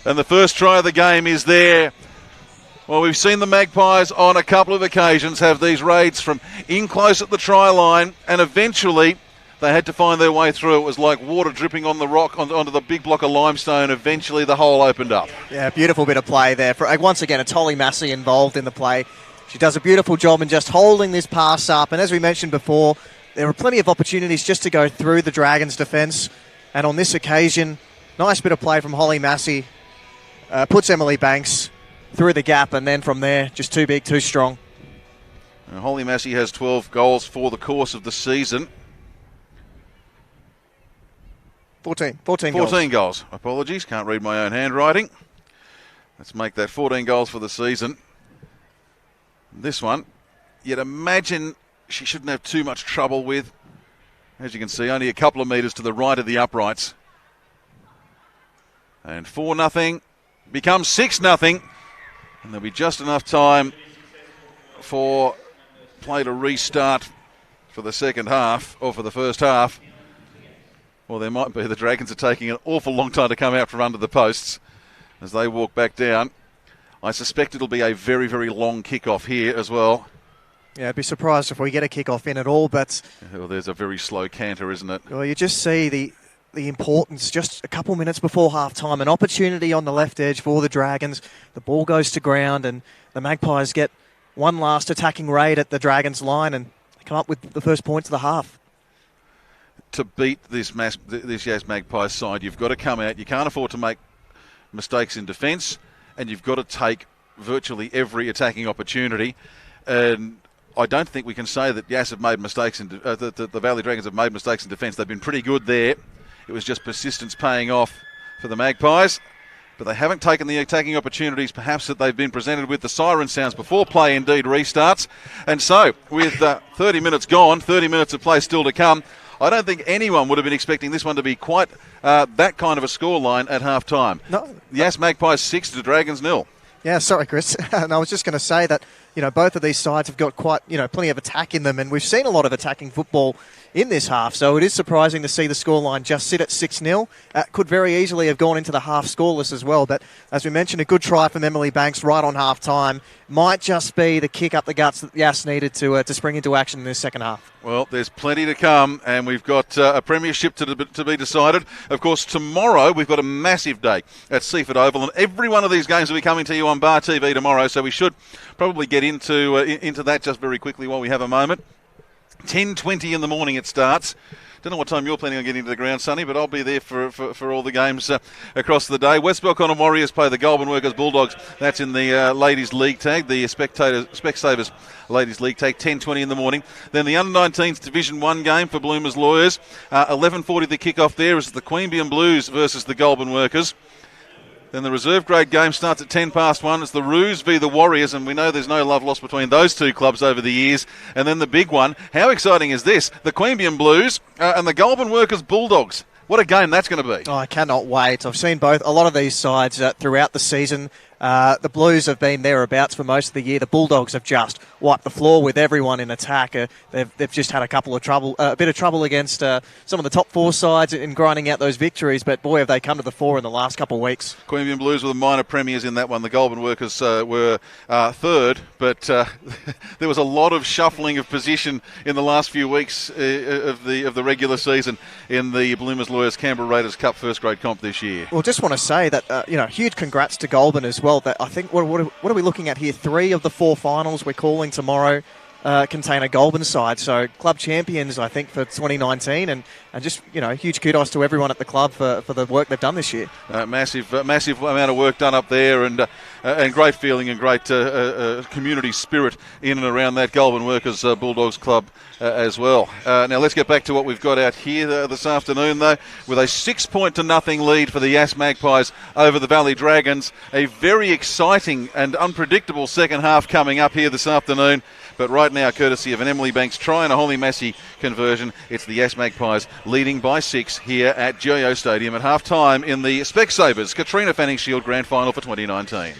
And the first try of the game is there. Well, we've seen the Magpies on a couple of occasions have these raids from in close at the try line, and eventually they had to find their way through. It was like water dripping on the rock, onto the big block of limestone. Eventually the hole opened up. Yeah, beautiful bit of play there. Once again, it's Holly Massey involved in the play. She does a beautiful job in just holding this pass up. And as we mentioned before, there were plenty of opportunities just to go through the Dragons' defence. And on this occasion, nice bit of play from Holly Massey. Puts Emily Banks through the gap, and then from there, just too big, too strong. And Holly Massey has 12 goals for the course of the season. 14 goals. Apologies, can't read my own handwriting. Let's make that 14 goals for the season. This one, you'd imagine she shouldn't have too much trouble with. As you can see, only a couple of metres to the right of the uprights. And 4-0 becomes 6-0. And there'll be just enough time for play to restart for the second half, or for the first half. Well, there might be. The Dragons are taking an awful long time to come out from under the posts as they walk back down. I suspect it'll be a very, very long kick-off here as well. Yeah, I'd be surprised if we get a kick-off in at all, but... Well, there's a very slow canter, isn't it? Well, you just see the importance just a couple minutes before half-time. An opportunity on the left edge for the Dragons. The ball goes to ground, and the Magpies get one last attacking raid at the Dragons' line, and they come up with the first points of the half. To beat this Yass Magpies side, you've got to come out. You can't afford to make mistakes in defence, and you've got to take virtually every attacking opportunity. And I don't think we can say that Yass have made mistakes, that the Valley Dragons have made mistakes in defence. They've been pretty good there. It was just persistence paying off for the Magpies. But they haven't taken the attacking opportunities perhaps that they've been presented with. The siren sounds before play indeed restarts. And so, with 30 minutes gone, 30 minutes of play still to come, I don't think anyone would have been expecting this one to be quite that kind of a scoreline at half-time. No. Yass Magpies 6 to Dragons 0. Yeah, sorry, Chris. And I was just going to say that, both of these sides have got quite, plenty of attack in them, and we've seen a lot of attacking football in this half, so it is surprising to see the scoreline just sit at 6-0. Could very easily have gone into the half scoreless as well, but as we mentioned, a good try from Emily Banks right on half-time. Might just be the kick up the guts that Yass needed to spring into action in this second half. Well, there's plenty to come, and we've got a premiership to be decided. Of course, tomorrow we've got a massive day at Seaford Oval, and every one of these games will be coming to you on Bar TV tomorrow, so we should probably get into that just very quickly while we have a moment. 10:20 in the morning it starts. Don't know what time you're planning on getting to the ground, Sonny, but I'll be there for all the games across the day. West Belconnen Warriors play the Goulburn Workers Bulldogs. That's in the Ladies League tag, the Specsavers Ladies League tag, 10:20 in the morning. Then the Under-19s Division 1 game for Bloomers Lawyers. 11:40 the kick-off there is the Queanbeyan Blues versus the Goulburn Workers. Then the reserve grade game starts at 1:10. It's the Roos v the Warriors, and we know there's no love lost between those two clubs over the years. And then the big one, how exciting is this? The Queanbeyan Blues and the Goulburn Workers Bulldogs. What a game that's going to be. Oh, I cannot wait. I've seen a lot of these sides throughout the season. The Blues have been thereabouts for most of the year. The Bulldogs have just wiped the floor with everyone in attack. They've just had a bit of trouble against some of the top four sides in grinding out those victories. But boy, have they come to the fore in the last couple of weeks. Queanbeyan Blues were the minor premiers in that one. The Goulburn Workers were third, but there was a lot of shuffling of position in the last few weeks of the regular season in the Bloomers Lawyers Canberra Raiders Cup first grade comp this year. Well, just want to say that huge congrats to Goulburn as well. That I think what are we looking at here? 3 of the 4 finals we're calling tomorrow contain a Goulburn side. So club champions, I think, for 2019, and just huge kudos to everyone at the club for the work they've done this year. Massive amount of work done up there, and great feeling and great community spirit in and around that Goulburn Workers Bulldogs club as well. Now let's get back to what we've got out here this afternoon, though, with a 6-0 lead for the Yass Magpies over the Valley Dragons. A very exciting and unpredictable second half coming up here this afternoon. But right now, courtesy of an Emily Banks try and a Holly Massey conversion, it's the Yass Magpies leading by 6 here at GIO Stadium at half-time in the Specsavers Katrina Fanning Shield Grand Final for 2019.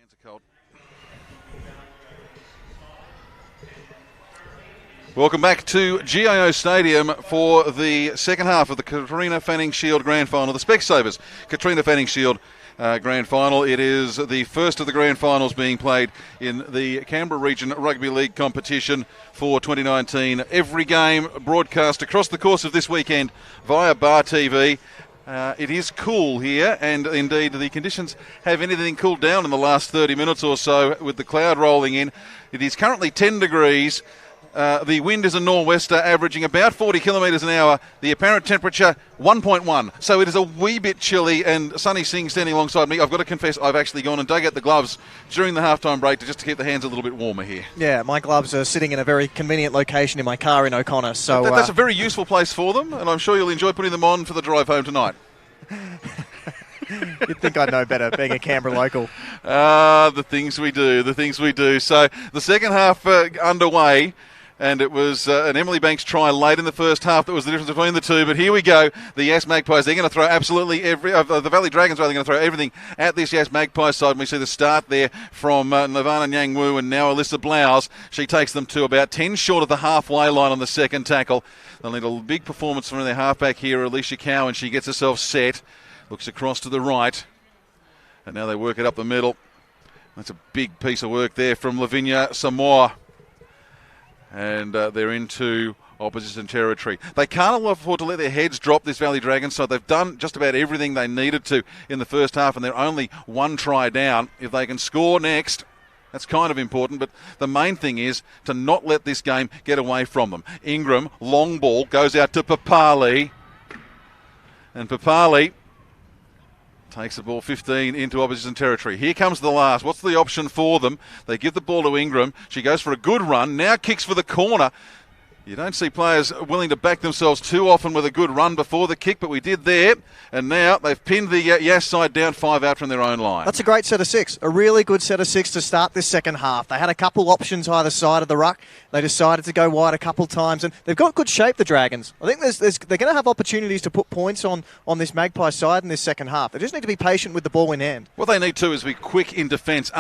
Hands are cold. Welcome back to GIO Stadium for the second half of the Katrina Fanning Shield Grand Final, the Specsavers Katrina Fanning Shield Grand Final. It is the first of the Grand Finals being played in the Canberra Region Rugby League competition for 2019. Every game broadcast across the course of this weekend via Bar TV. It is cool here, and indeed the conditions have anything cooled down in the last 30 minutes or so with the cloud rolling in. It is currently 10 degrees. The wind is a nor'wester averaging about 40 kilometres an hour. The apparent temperature 1.1. So it is a wee bit chilly, and Sonny Singh standing alongside me. I've got to confess, I've actually gone and dug out the gloves during the halftime break just to keep the hands a little bit warmer here. Yeah, my gloves are sitting in a very convenient location in my car in O'Connor. So that's a very useful place for them, and I'm sure you'll enjoy putting them on for the drive home tonight. You'd think I'd know better, being a Canberra local. The things we do. So the second half underway. And it was an Emily Banks try late in the first half that was the difference between the two. But here we go. The Yass Magpies, they're going to throw absolutely the Valley Dragons, rather, going to throw everything at this Yass Magpies side. And we see the start there from Nirvana Nyang Wu and now Alyssa Blouse. She takes them to about 10 short of the halfway line on the second tackle. They'll need a big performance from their halfback here, Alicia Cowan. She gets herself set, looks across to the right. And now they work it up the middle. That's a big piece of work there from Lavinia Samoa. And they're into opposition territory. They can't afford to let their heads drop, this Valley Dragons side. They've done just about everything they needed to in the first half, and they're only one try down. If they can score next, that's kind of important, but the main thing is to not let this game get away from them. Ingram, long ball, goes out to Papali. And Papali takes the ball 15 into opposition territory. Here comes the last. What's the option for them? They give the ball to Ingram. She goes for a good run. Now kicks for the corner. You don't see players willing to back themselves too often with a good run before the kick, but we did there. And now they've pinned the Yass side down 5 out from their own line. That's a great set of 6. A really good set of 6 to start this second half. They had a couple options either side of the ruck. They decided to go wide a couple times, and they've got good shape, the Dragons. I think they're going to have opportunities to put points on this Magpie side in this second half. They just need to be patient with the ball in hand. What they need to is be quick in defence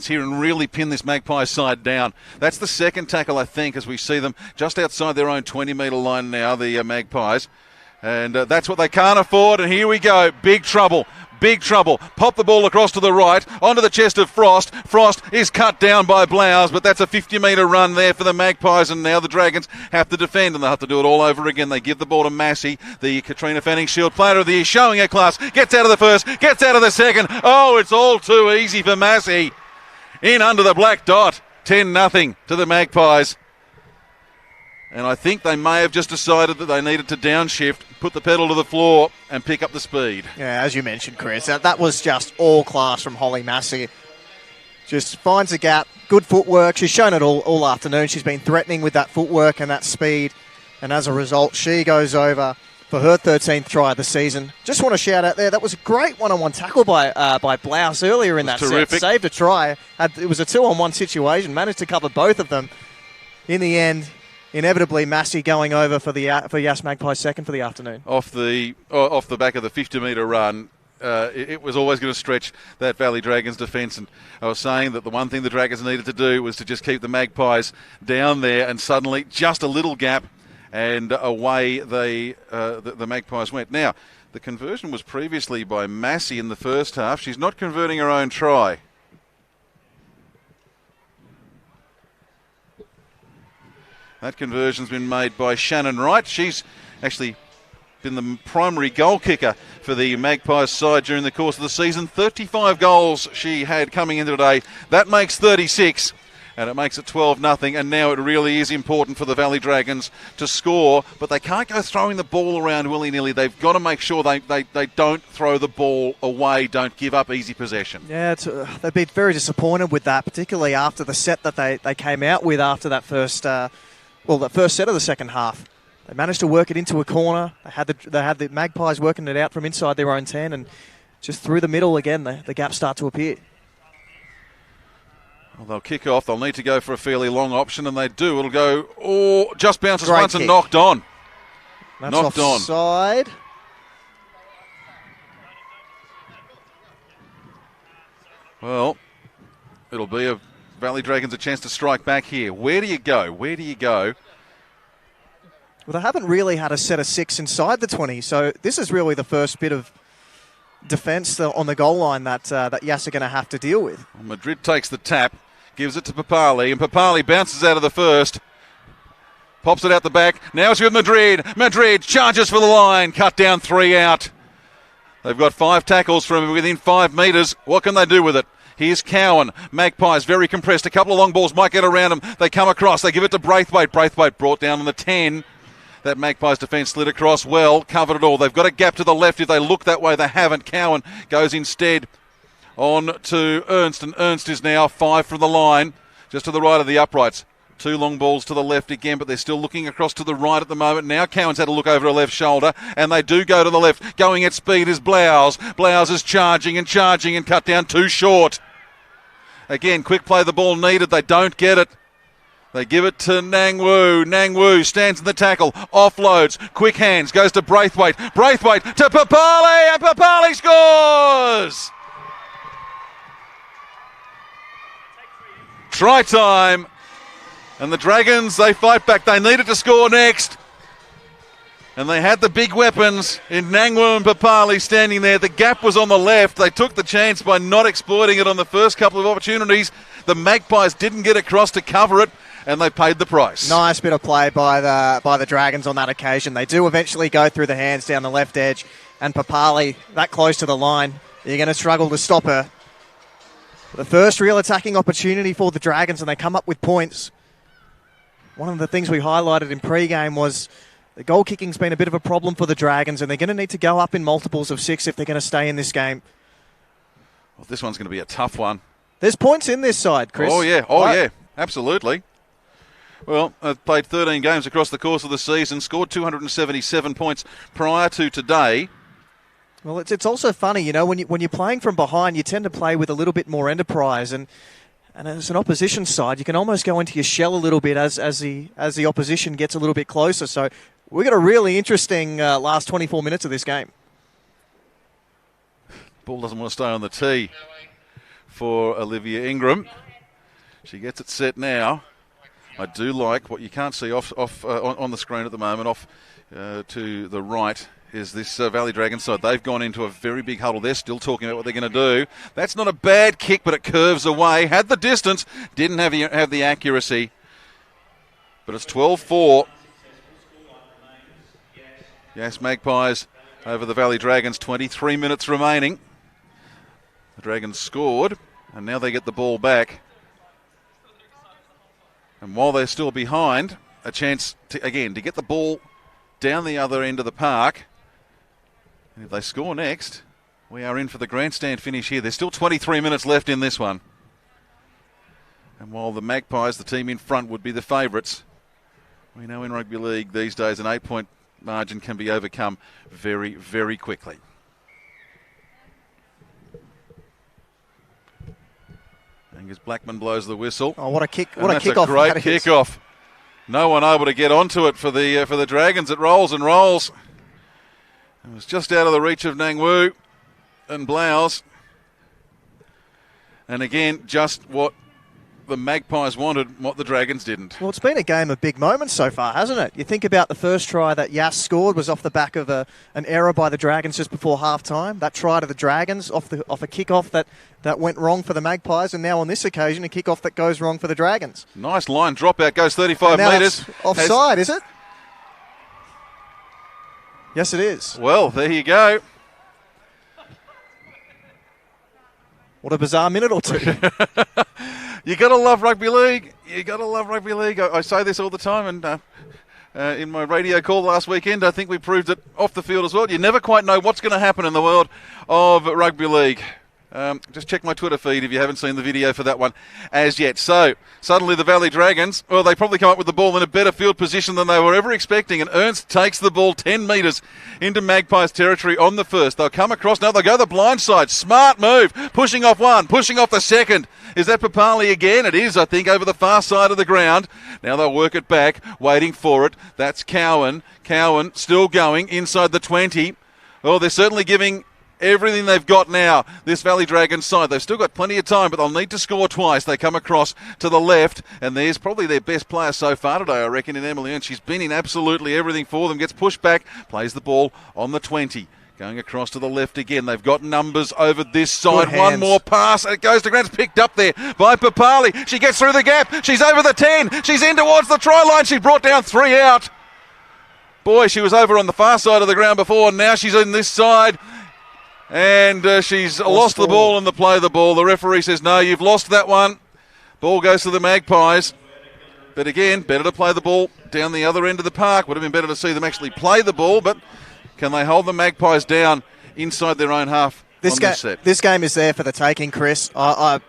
here and really pin this Magpie side down. That's the second tackle, I think, as we see them just outside their own 20-metre line now, the Magpies. And that's what they can't afford. And here we go. Big trouble. Pop the ball across to the right, onto the chest of Frost. Frost is cut down by Blouse, but that's a 50-metre run there for the Magpies, and now the Dragons have to defend, and they'll have to do it all over again. They give the ball to Massey, the Katrina Fanning Shield Player of the Year, showing her class. Gets out of the first, gets out of the second. Oh, it's all too easy for Massey. In under the black dot. 10-0 to the Magpies. And I think they may have just decided that they needed to downshift, put the pedal to the floor, and pick up the speed. Yeah, as you mentioned, Chris, that was just all class from Holly Massey. Just finds a gap, good footwork. She's shown it all afternoon. She's been threatening with that footwork and that speed. And as a result, she goes over for her 13th try of the season. Just want to shout out there, that was a great one-on-one tackle by Blouse earlier in that set. Saved a try. It was a 2-on-1 situation. Managed to cover both of them. In the end, inevitably, Massey going over for Yass Magpie's second for the afternoon. Off the back of the 50-metre run, it was always going to stretch that Valley Dragons defence. And I was saying that the one thing the Dragons needed to do was to just keep the Magpies down there, and suddenly just a little gap, and away the Magpies went. Now, the conversion was previously by Massey in the first half. She's not converting her own try. That conversion's been made by Shannon Wright. She's actually been the primary goal kicker for the Magpies side during the course of the season. 35 goals she had coming into today. That makes 36, and it makes it 12-0. And now it really is important for the Valley Dragons to score, but they can't go throwing the ball around willy-nilly. They've got to make sure they don't throw the ball away, don't give up easy possession. Yeah, they've been very disappointed with that, particularly after the set that they came out with after that first that first set of the second half. They managed to work it into a corner. They had the Magpies working it out from inside their own 10, and just through the middle again, the gaps start to appear. Well, they'll kick off. They'll need to go for a fairly long option, and they do. It'll go, just bounces Great once kick. And knocked on. That's knocked offside. Well, it'll be a Valley Dragons a chance to strike back here. Where do you go? Where do you go? Well, they haven't really had a set of 6 inside the 20, so this is really the first bit of defence on the goal line that Yass are going to have to deal with. Madrid takes the tap, gives it to Papali, and Papali bounces out of the first. Pops it out the back. Now it's with Madrid. Madrid charges for the line. Cut down 3 out. They've got 5 tackles from within 5 metres. What can they do with it? Here's Cowan. Magpies very compressed. A couple of long balls might get around them. They come across. They give it to Braithwaite. Braithwaite brought down on the 10. That Magpies defence slid across well. Covered it all. They've got a gap to the left. If they look that way, they haven't. Cowan goes instead on to Ernst. And Ernst is now 5 from the line. Just to the right of the uprights. 2 long balls to the left again, but they're still looking across to the right at the moment. Now Cowan's had a look over her left shoulder, and they do go to the left. Going at speed is Blouse. Blouse is charging and cut down too short. Again, quick play the ball needed. They don't get it. They give it to Nang Wu. Nang Wu stands in the tackle, offloads, quick hands, goes to Braithwaite. Braithwaite to Papali, and Papali scores! Try time. And the Dragons, they fight back. They needed to score next. And they had the big weapons in Nang Wu and Papali standing there. The gap was on the left. They took the chance by not exploiting it on the first couple of opportunities. The Magpies didn't get across to cover it, and they paid the price. Nice bit of play by the Dragons on that occasion. They do eventually go through the hands down the left edge, and Papali, that close to the line, you're going to struggle to stop her. The first real attacking opportunity for the Dragons, and they come up with points. One of the things we highlighted in pre-game was the goal kicking's been a bit of a problem for the Dragons, and they're going to need to go up in multiples of 6 if they're going to stay in this game. Well, this one's going to be a tough one. There's points in this side, Chris. Oh, yeah, absolutely. Well, they've played 13 games across the course of the season, scored 277 points prior to today. Well, it's also funny, you know, when you're playing from behind, you tend to play with a little bit more enterprise, and as an opposition side, you can almost go into your shell a little bit as the opposition gets a little bit closer. So we've got a really interesting last 24 minutes of this game. Ball doesn't want to stay on the tee for Olivia Ingram. She gets it set now. I do like what you can't see off on the screen at the moment, off to the right, is this Valley Dragons side. They've gone into a very big huddle. They're still talking about what they're going to do. That's not a bad kick, but it curves away. Had the distance, didn't have the accuracy. But it's 12-4. Yes, Magpies over the Valley Dragons. 23 minutes remaining. The Dragons scored, and now they get the ball back. And while they're still behind, a chance to get the ball down the other end of the park. And if they score next, we are in for the grandstand finish here. There's still 23 minutes left in this one. And while the Magpies, the team in front, would be the favourites, we know in rugby league these days an 8-point margin can be overcome very, very quickly. Angus Blackman blows the whistle. Oh, what a kick! What a kickoff! Great kickoff. No one able to get onto it for the Dragons. It rolls and rolls. It was just out of the reach of Nang Wu and Blouse. And again, just what the Magpies wanted, what the Dragons didn't. Well, it's been a game of big moments so far, hasn't it? You think about the first try that Yass scored was off the back of an error by the Dragons just before half-time. That try to the Dragons off a kick-off that went wrong for the Magpies, and now on this occasion, a kick-off that goes wrong for the Dragons. Nice line dropout, goes 35 metres. Offside, is it? Yes, it is. Well, there you go. What a bizarre minute or two. You got to love rugby league. You got to love rugby league. I say this all the time, and in my radio call last weekend, I think we proved it off the field as well. You never quite know what's going to happen in the world of rugby league. Just check my Twitter feed if you haven't seen the video for that one as yet. So, suddenly the Valley Dragons, well, they probably come up with the ball in a better field position than they were ever expecting, and Ernst takes the ball 10 metres into Magpies territory on the first. They'll come across, now they'll go the blind side. Smart move, pushing off one, pushing off the second. Is that Papali again? It is, I think, over the far side of the ground. Now they'll work it back, waiting for it. That's Cowan. Cowan still going inside the 20. Oh, they're certainly giving everything they've got now, this Valley Dragons side. They've still got plenty of time, but they'll need to score twice. They come across to the left, and there's probably their best player so far today, I reckon, in Emily Earns. She's been in absolutely everything for them. Gets pushed back, plays the ball on the 20. Going across to the left again. They've got numbers over this side. One more pass, and it goes to ground. It's picked up there by Papali. She gets through the gap. She's over the 10. She's in towards the try line. She brought down 3 out. Boy, she was over on the far side of the ground before. Now she's in this side. And she's lost the ball and the play the ball. The referee says, no, you've lost that one. Ball goes to the Magpies. But again, better to play the ball down the other end of the park. Would have been better to see them actually play the ball, but can they hold the Magpies down inside their own half on this set? This game is there for the taking, Chris. I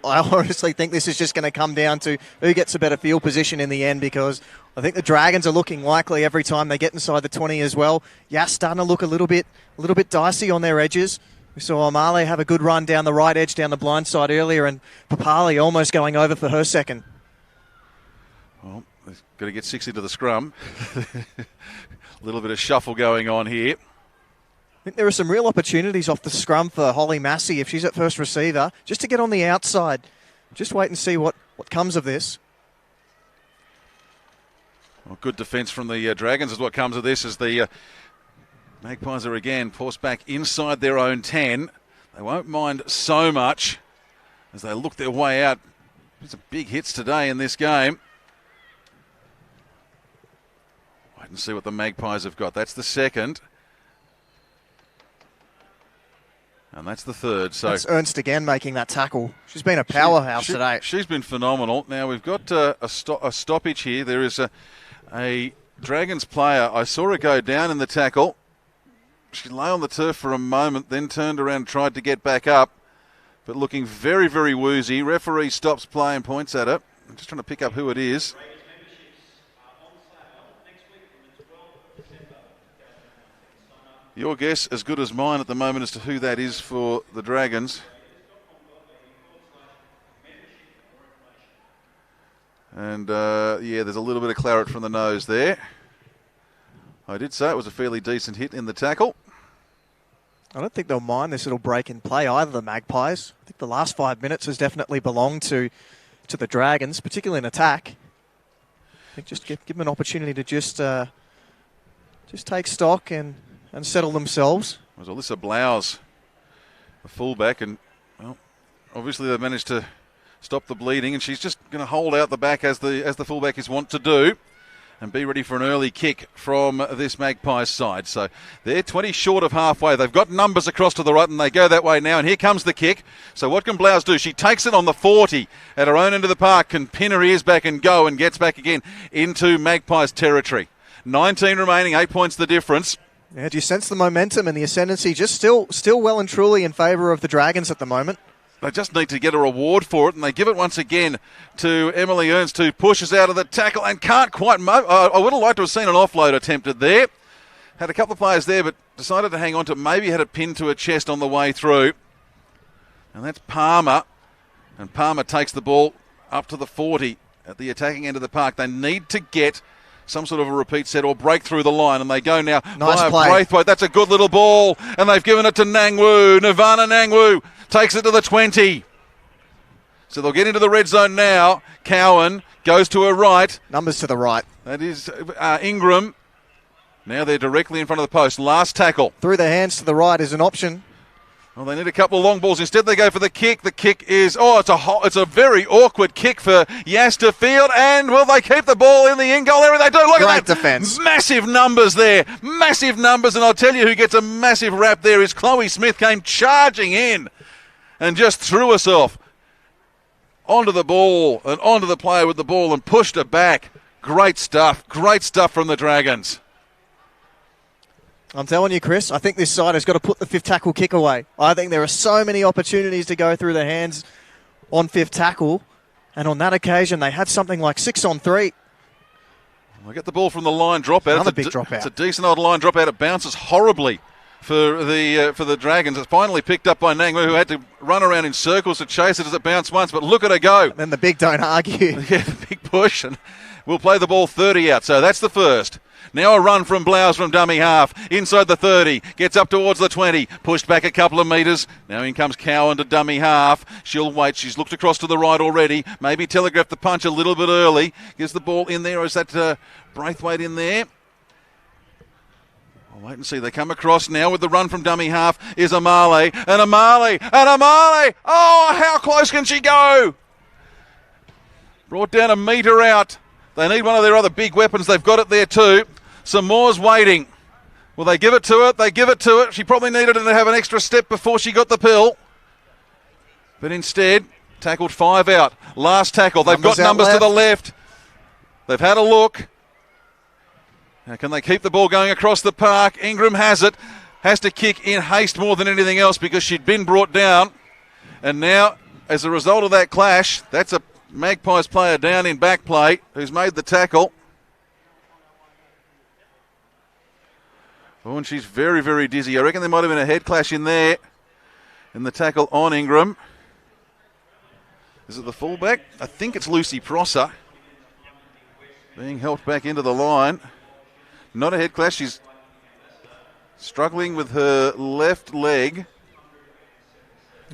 honestly think this is just going to come down to who gets a better field position in the end, because I think the Dragons are looking likely every time they get inside the 20 as well. Yass starting to look a little bit dicey on their edges. We saw Amale have a good run down the right edge, down the blind side earlier, and Papali almost going over for her second. Well, they've got to get 60 to the scrum. A little bit of shuffle going on here. I think there are some real opportunities off the scrum for Holly Massey if she's at first receiver, just to get on the outside. Just wait and see what comes of this. Well, good defence from the Dragons is what comes of this, as the Magpies are again forced back inside their own 10. They won't mind so much as they look their way out. There's some big hits today in this game. Wait and see what the Magpies have got. That's the second. And that's the third. So that's Ernst again making that tackle. She's been a powerhouse today. She's been phenomenal. Now we've got a stoppage here. There is a Dragons player. I saw her go down in the tackle. She lay on the turf for a moment, then turned around and tried to get back up, but looking very, very woozy. Referee stops play and points at her. I'm just trying to pick up who it is. Your guess as good as mine at the moment as to who that is for the Dragons. And, yeah, there's a little bit of claret from the nose there. I did say it was a fairly decent hit in the tackle. I don't think they'll mind this little break in play either, the Magpies. I think the last 5 minutes has definitely belonged to the Dragons, particularly in attack. I think just give them an opportunity to just take stock and settle themselves. It was Alyssa Blouse, the fullback, and well, obviously they've managed to stop the bleeding, and she's just going to hold out the back as the fullback is wont to do, and be ready for an early kick from this Magpies side. So they're 20 short of halfway. They've got numbers across to the right, and they go that way now, and here comes the kick. So what can Blouse do? She takes it on the 40 at her own end of the park, can pin her ears back and go, and gets back again into Magpies territory. 19 remaining, 8 points the difference. Yeah, do you sense the momentum and the ascendancy just still well and truly in favour of the Dragons at the moment? They just need to get a reward for it, and they give it once again to Emily Ernst, who pushes out of the tackle and can't quite move. I would have liked to have seen an offload attempted there. Had a couple of players there, but decided to hang on to it. Maybe had a pin to her chest on the way through. And that's Palmer. And Palmer takes the ball up to the 40 at the attacking end of the park. They need to get some sort of a repeat set or break through the line, and they go now. Nice play. Braithwaite. That's a good little ball, and they've given it to Nangwu. Nirvana Nangwu takes it to the 20. So they'll get into the red zone now. Cowan goes to her right. Numbers to the right. That is Ingram. Now they're directly in front of the post. Last tackle. Through the hands to the right is an option. Well, they need a couple of long balls. Instead, they go for the kick. The kick is, it's a very awkward kick for Yass to field. And will they keep the ball in the in-goal area? They do. Look at that. Great defence. Massive numbers there. Massive numbers. And I'll tell you who gets a massive rap there is Chloe Smith. Came charging in and just threw herself onto the ball and onto the player with the ball and pushed her back. Great stuff. Great stuff from the Dragons. I'm telling you, Chris, I think this side has got to put the fifth tackle kick away. I think there are so many opportunities to go through the hands on fifth tackle, and on that occasion they had something like 6 on 3. They get the ball from the line drop out. Another big drop out. It's a decent old line drop out. It bounces horribly for the Dragons. It's finally picked up by Nangwu, who had to run around in circles to chase it as it bounced once, but look at her go. And then the big don't argue. Yeah, the big push, and we'll play the ball 30 out. So that's the first. Now a run from Blouse from dummy half. Inside the 30. Gets up towards the 20. Pushed back a couple of metres. Now in comes Cowan to dummy half. She'll wait. She's looked across to the right already. Maybe telegraph the punch a little bit early. Gives the ball in there. Or is that Braithwaite in there? I'll wait and see. They come across now with the run from dummy half is Amale. And Amale. Oh, how close can she go? Brought down a metre out. They need one of their other big weapons. They've got it there too. Some more's waiting. Will they give it to her? They give it to her. She probably needed to have an extra step before she got the pill. But instead, tackled 5 out. Last tackle. They've got numbers to the left. They've had a look. Now can they keep the ball going across the park? Ingram has it. Has to kick in haste more than anything else because she'd been brought down. And now, as a result of that clash, that's a Magpies player down in back play who's made the tackle. Oh, and she's very, very dizzy. I reckon there might have been a head clash in there in the tackle on Ingram. Is it the fullback? I think it's Lucy Prosser being helped back into the line. Not a head clash. She's struggling with her left leg.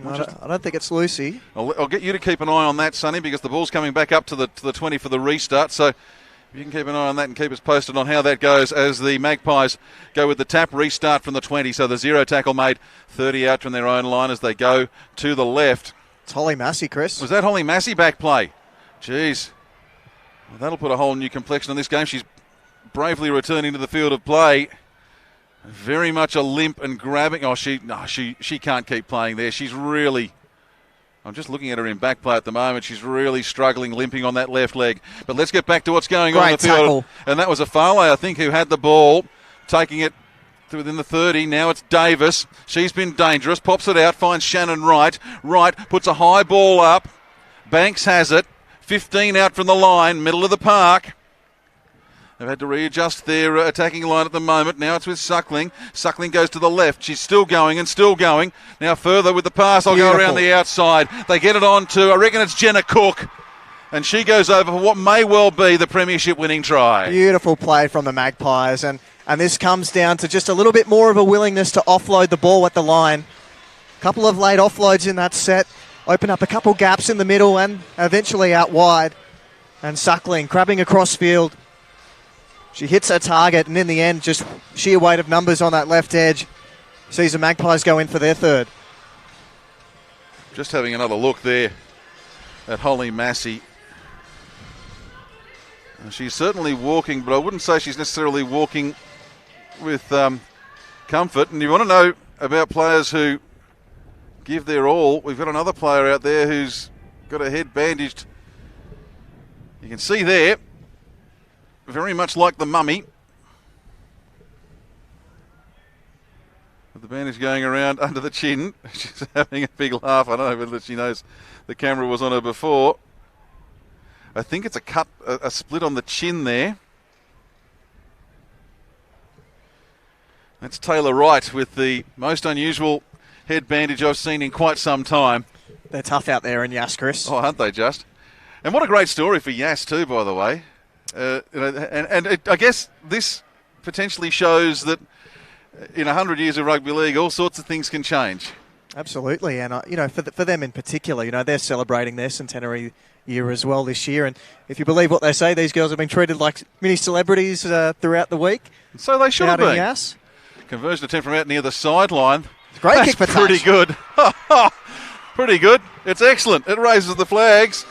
I don't think it's Lucy. I'll get you to keep an eye on that, Sonny, because the ball's coming back up to the 20 for the restart. So if you can keep an eye on that and keep us posted on how that goes as the Magpies go with the tap restart from the 20. So the zero tackle made, 30 out from their own line as they go to the left. It's Holly Massey, Chris. Was that Holly Massey back play? Jeez. Well, that'll put a whole new complexion on this game. She's bravely returning to the field of play. Very much a limp and grabbing. Oh, she can't keep playing there. She's really, I'm just looking at her in back play at the moment. She's really struggling, limping on that left leg. But let's get back to what's going on in the field. Tackle. And that was a Farley, I think, who had the ball, taking it to within the 30. Now it's Davis. She's been dangerous. Pops it out, finds Shannon Wright. Wright puts a high ball up. Banks has it. 15 out from the line, middle of the park. They've had to readjust their attacking line at the moment. Now it's with Suckling. Suckling goes to the left. She's still going and still going. Now further with the pass. I'll go around the outside. They get it on to, I reckon it's Jenna Cook. And she goes over for what may well be the premiership winning try. Beautiful play from the Magpies. And this comes down to just a little bit more of a willingness to offload the ball at the line. A couple of late offloads in that set. Open up a couple gaps in the middle and eventually out wide. And Suckling crabbing across field. She hits her target, and in the end, just sheer weight of numbers on that left edge sees the Magpies go in for their third. Just having another look there at Holly Massey. She's certainly walking, but I wouldn't say she's necessarily walking with comfort. And you want to know about players who give their all. We've got another player out there who's got her head bandaged. You can see there. Very much like the mummy. With the bandage going around under the chin. She's having a big laugh. I don't know whether she knows the camera was on her before. I think it's a split on the chin there. That's Taylor Wright with the most unusual head bandage I've seen in quite some time. They're tough out there in Yass, Chris. Oh, aren't they just? And what a great story for Yass too, by the way. I guess this potentially shows that in 100 years of rugby league, all sorts of things can change. Absolutely, and for them in particular, they're celebrating their centenary year as well this year. And if you believe what they say, these girls have been treated like mini celebrities throughout the week. And so they should have been. Yass. Conversion attempt from out near the sideline. Great kick for touch. Pretty good. Pretty good. It's excellent. It raises the flags,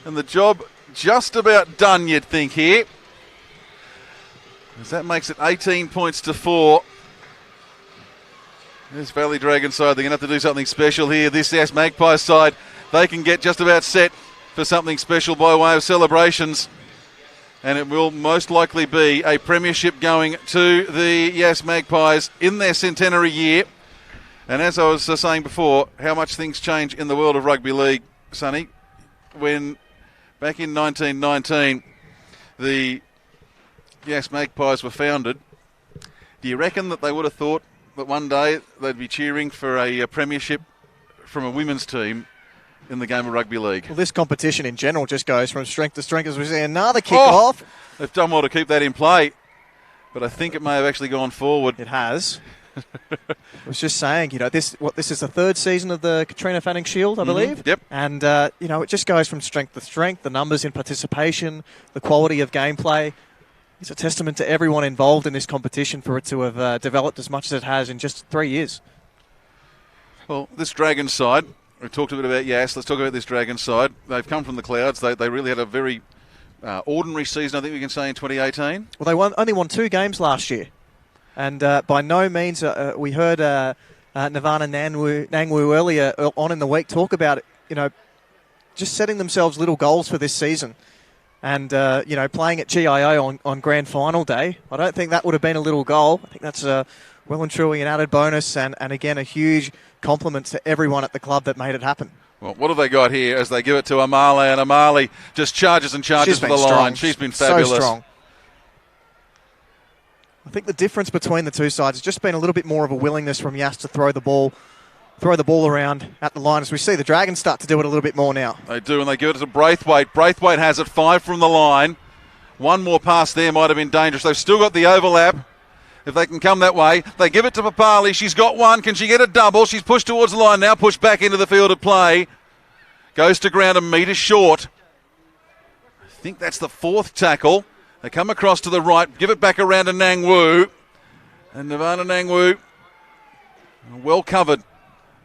and the job just about done, you'd think, here. As that makes it 18 points to 4. There's Valley Dragon side. They're going to have to do something special here. This Yass Magpies side, they can get just about set for something special by way of celebrations. And it will most likely be a premiership going to the Yass Magpies in their centenary year. And as I was saying before, how much things change in the world of rugby league, Sonny, when back in 1919, the Yass Magpies were founded. Do you reckon that they would have thought that one day they'd be cheering for a premiership from a women's team in the game of rugby league. Well, this competition in general just goes from strength to strength as we see another kick-off. They've done well to keep that in play, but I think it may have actually gone forward. It has. I was just saying, this is the third season of the Katrina Fanning Shield, I believe. Yep. And, it just goes from strength to strength. The numbers in participation, the quality of gameplay. It's a testament to everyone involved in this competition for it to have developed as much as it has in just 3 years. Well, this Dragons side, we talked a bit about Yass. Let's talk about this Dragons side. They've come from the clouds. They really had a very ordinary season, I think we can say, in 2018. Well, they only won 2 games last year. And by no means, we heard Nirvana Nangwu earlier on in the week talk about it, just setting themselves little goals for this season. And, playing at GIO on grand final day, I don't think that would have been a little goal. I think that's well and truly an added bonus and again, a huge compliment to everyone at the club that made it happen. Well, what have they got here as they give it to Amali? And Amali just charges and charges for the line. She's been fabulous. So strong. I think the difference between the two sides has just been a little bit more of a willingness from Yass to throw the ball around at the line, as we see the Dragons start to do it a little bit more now. They do, and they give it to Braithwaite. Braithwaite has it 5 from the line. One more pass there might have been dangerous. They've still got the overlap. If they can come that way, they give it to Papali. She's got one. Can she get a double? She's pushed towards the line now, pushed back into the field of play. Goes to ground a metre short. I think that's the 4th tackle. They come across to the right, give it back around to Nangwu. And Nirvana Nangwu, well covered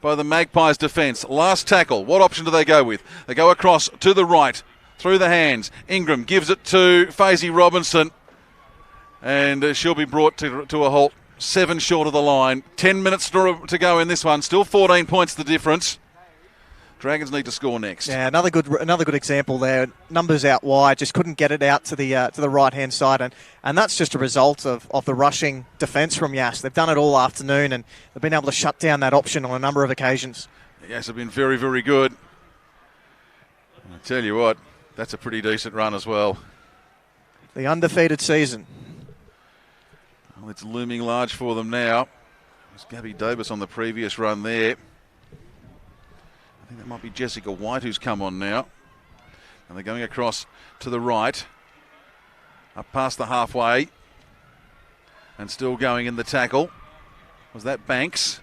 by the Magpies defence. Last tackle, what option do they go with? They go across to the right, through the hands. Ingram gives it to Faisy Robinson. And she'll be brought to a halt. 7 short of the line. 10 minutes to go in this one. Still 14 points the difference. Dragons need to score next. Yeah, another good example there. Numbers out wide, just couldn't get it out to the right hand side, and that's just a result of the rushing defence from Yass. They've done it all afternoon, and they've been able to shut down that option on a number of occasions. Yass have been very, very good. And I tell you what, that's a pretty decent run as well. The undefeated season. Well, it's looming large for them now. There's Gabby Davis on the previous run there. I think that might be Jessica White who's come on now. And they're going across to the right. Up past the halfway. And still going in the tackle. Was that Banks?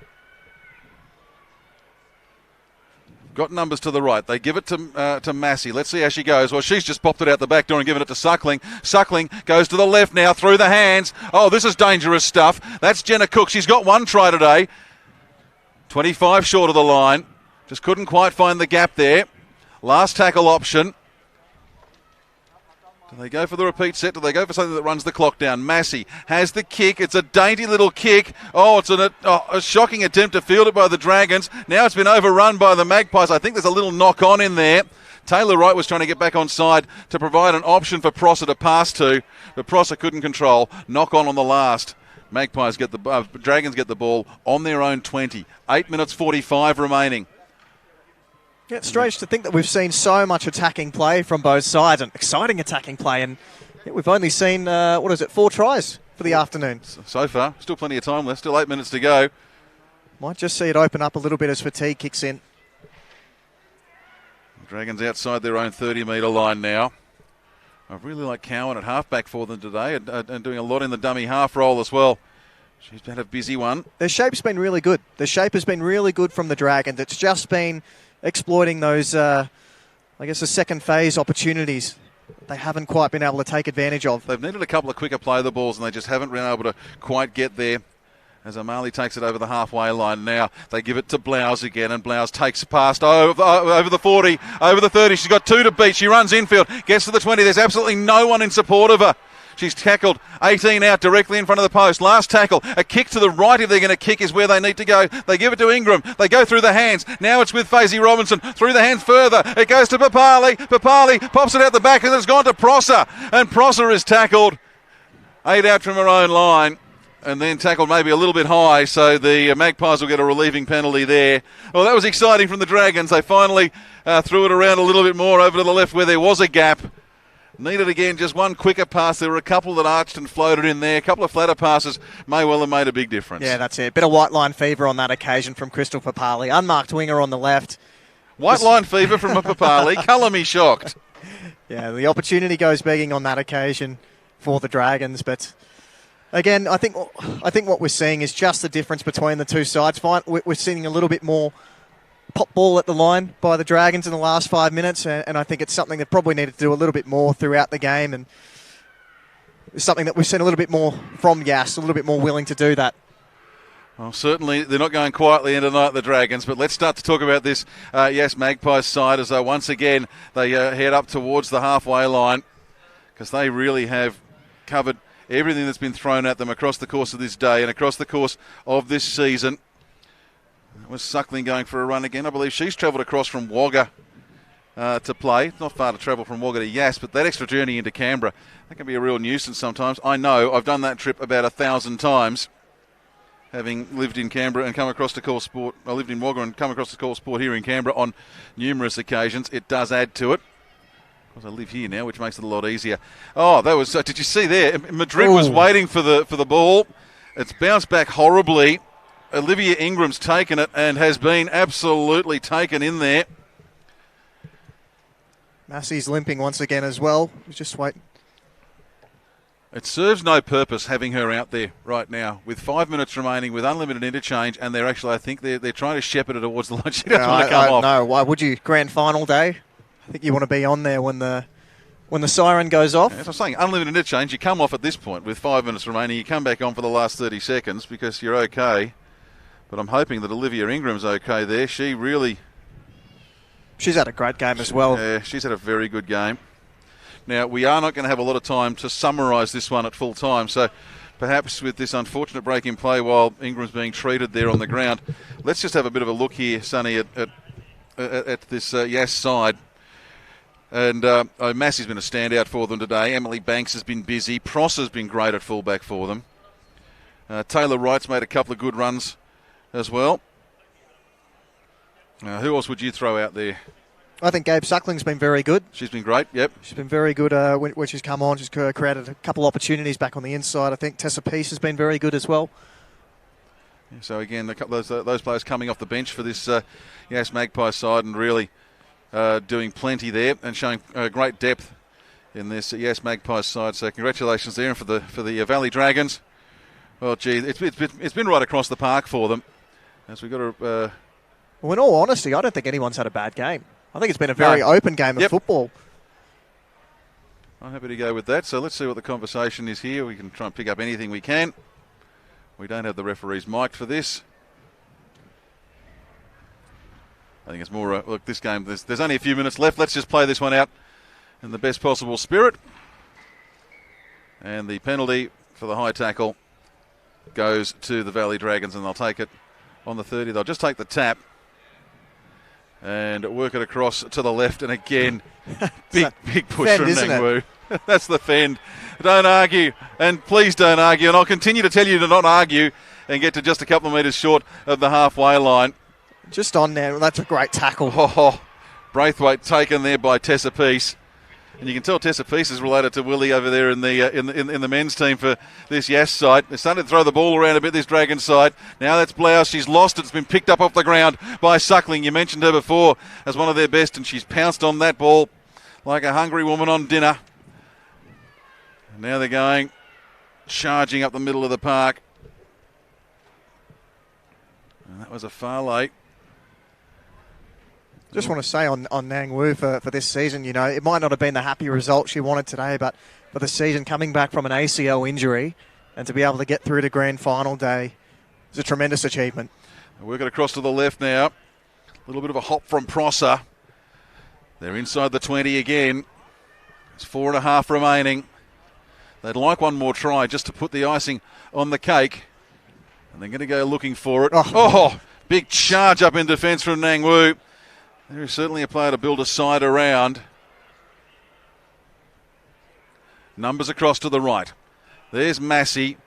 Got numbers to the right. They give it to Massey. Let's see how she goes. Well, she's just popped it out the back door and given it to Suckling. Suckling goes to the left now through the hands. Oh, this is dangerous stuff. That's Jenna Cook. She's got 1 try today. 25 short of the line. Just couldn't quite find the gap there. Last tackle option. Do they go for the repeat set? Do they go for something that runs the clock down? Massey has the kick. It's a dainty little kick. Oh, it's a shocking attempt to field it by the Dragons. Now it's been overrun by the Magpies. I think there's a little knock-on in there. Taylor Wright was trying to get back on side to provide an option for Prosser to pass to, but Prosser couldn't control. Knock-on the last. Magpies get the Dragons get the ball on their own 20. 8 minutes 45 remaining. Yeah, it's strange to think that we've seen so much attacking play from both sides, and exciting attacking play, and we've only seen, 4 tries for the afternoon. So far, still plenty of time left, still 8 minutes to go. Might just see it open up a little bit as fatigue kicks in. Dragons outside their own 30-metre line now. I really like Cowan at halfback for them today, and doing a lot in the dummy half role as well. She's had a busy one. Their shape's been really good. The shape has been really good from the Dragons. It's just been exploiting those, the second phase opportunities they haven't quite been able to take advantage of. They've needed a couple of quicker play the balls, and they just haven't been able to quite get there. As Amali takes it over the halfway line now, they give it to Blouse again, and Blouse takes past over the 40, over the 30. She's got 2 to beat. She runs infield, gets to the 20. There's absolutely no one in support of her. She's tackled 18 out directly in front of the post. Last tackle, a kick to the right if they're going to kick is where they need to go. They give it to Ingram. They go through the hands. Now it's with Faisy Robinson. Through the hands further. It goes to Papali. Papali pops it out the back and it's gone to Prosser. And Prosser is tackled 8 out from her own line. And then tackled maybe a little bit high, so the Magpies will get a relieving penalty there. Well, that was exciting from the Dragons. They finally threw it around a little bit more over to the left where there was a gap. Needed again just one quicker pass. There were a couple that arched and floated in there. A couple of flatter passes may well have made a big difference. Yeah, that's it. Bit of white line fever on that occasion from Crystal Papali. Unmarked winger on the left. White line fever from a Papali. Colour me shocked. Yeah, the opportunity goes begging on that occasion for the Dragons, but again, I think what we're seeing is just the difference between the two sides. We're seeing a little bit more pop ball at the line by the Dragons in the last 5 minutes, and I think it's something that probably needed to do a little bit more throughout the game, and it's something that we've seen a little bit more from Yass, a little bit more willing to do that. Well, certainly they're not going quietly in tonight, the Dragons, but let's start to talk about this Yass Magpies side as once again they head up towards the halfway line, because they really have covered everything that's been thrown at them across the course of this day and across the course of this season. It was Suckling going for a run again. I believe she's travelled across from Wagga to play. Not far to travel from Wagga to Yass, but that extra journey into Canberra, that can be a real nuisance sometimes. I know, I've done that trip about 1,000 times. Having lived in Canberra and come across to call sport, I lived in Wagga and come across to call sport here in Canberra on numerous occasions. It does add to it. Of course, I live here now, which makes it a lot easier. Oh, that was. Did you see there? Madrid was waiting for the ball. It's bounced back horribly. Olivia Ingram's taken it and has been absolutely taken in there. Massey's limping once again as well. He's just waiting. It serves no purpose having her out there right now with 5 minutes remaining with unlimited interchange, and they're actually, I think they're trying to shepherd her towards the line. She doesn't want to come off. No, why would you? Grand final day. I think you want to be on there when the siren goes off. Yeah, as I'm saying, unlimited interchange. You come off at this point with 5 minutes remaining. You come back on for the last 30 seconds because you're okay. But I'm hoping that Olivia Ingram's okay there. She's had a great game as well. Yeah, she's had a very good game. Now, we are not going to have a lot of time to summarise this one at full time, so perhaps with this unfortunate break in play while Ingram's being treated there on the ground, let's just have a bit of a look here, Sonny, at this Yass side. And Massey's been a standout for them today. Emily Banks has been busy. Prosser's been great at fullback for them. Taylor Wright's made a couple of good runs as well. Who else would you throw out there? I think Gabe Suckling's been very good. She's been great, yep. She's been very good when she's come on. She's created a couple opportunities back on the inside. I think Tessa Peace has been very good as well. So again, a couple of those players coming off the bench for this Yass Magpie side and really doing plenty there and showing great depth in this Yass Magpie side. So congratulations there, and for the Valley Dragons. Well, gee, it's been right across the park for them. As we got to. Well, in all honesty, I don't think anyone's had a bad game. I think it's been a very open game of football. I'm happy to go with that. So let's see what the conversation is here. We can try and pick up anything we can. We don't have the referees mic'd for this. I think it's more, look, this game, there's only a few minutes left. Let's just play this one out in the best possible spirit. And the penalty for the high tackle goes to the Valley Dragons, and they'll take it on the 30. They'll just take the tap and work it across to the left. And again, big push fend, from Nang Wu. That's the fend. Don't argue, and please don't argue. And I'll continue to tell you to not argue and get to just a couple of metres short of the halfway line. Just on there. That's a great tackle. Braithwaite taken there by Tessa Peace. And you can tell Tessa Peace is related to Willie over there in the men's team for this Yass side. They're starting to throw the ball around a bit, this Dragon side. Now that's Blouse. She's lost it. It's been picked up off the ground by Suckling. You mentioned her before as one of their best, and she's pounced on that ball like a hungry woman on dinner. And now they're going, charging up the middle of the park. And that was a far late. Just want to say on Nang Wu for this season, you know, it might not have been the happy result she wanted today, but for the season, coming back from an ACL injury and to be able to get through to grand final day is a tremendous achievement. Work it across to the left now. A little bit of a hop from Prosser. They're inside the 20 again. There's 4.5 remaining. They'd like one more try just to put the icing on the cake. And they're going to go looking for it. Big charge up in defence from Nang Wu. There is certainly a player to build a side around. Numbers across to the right. There's Massey.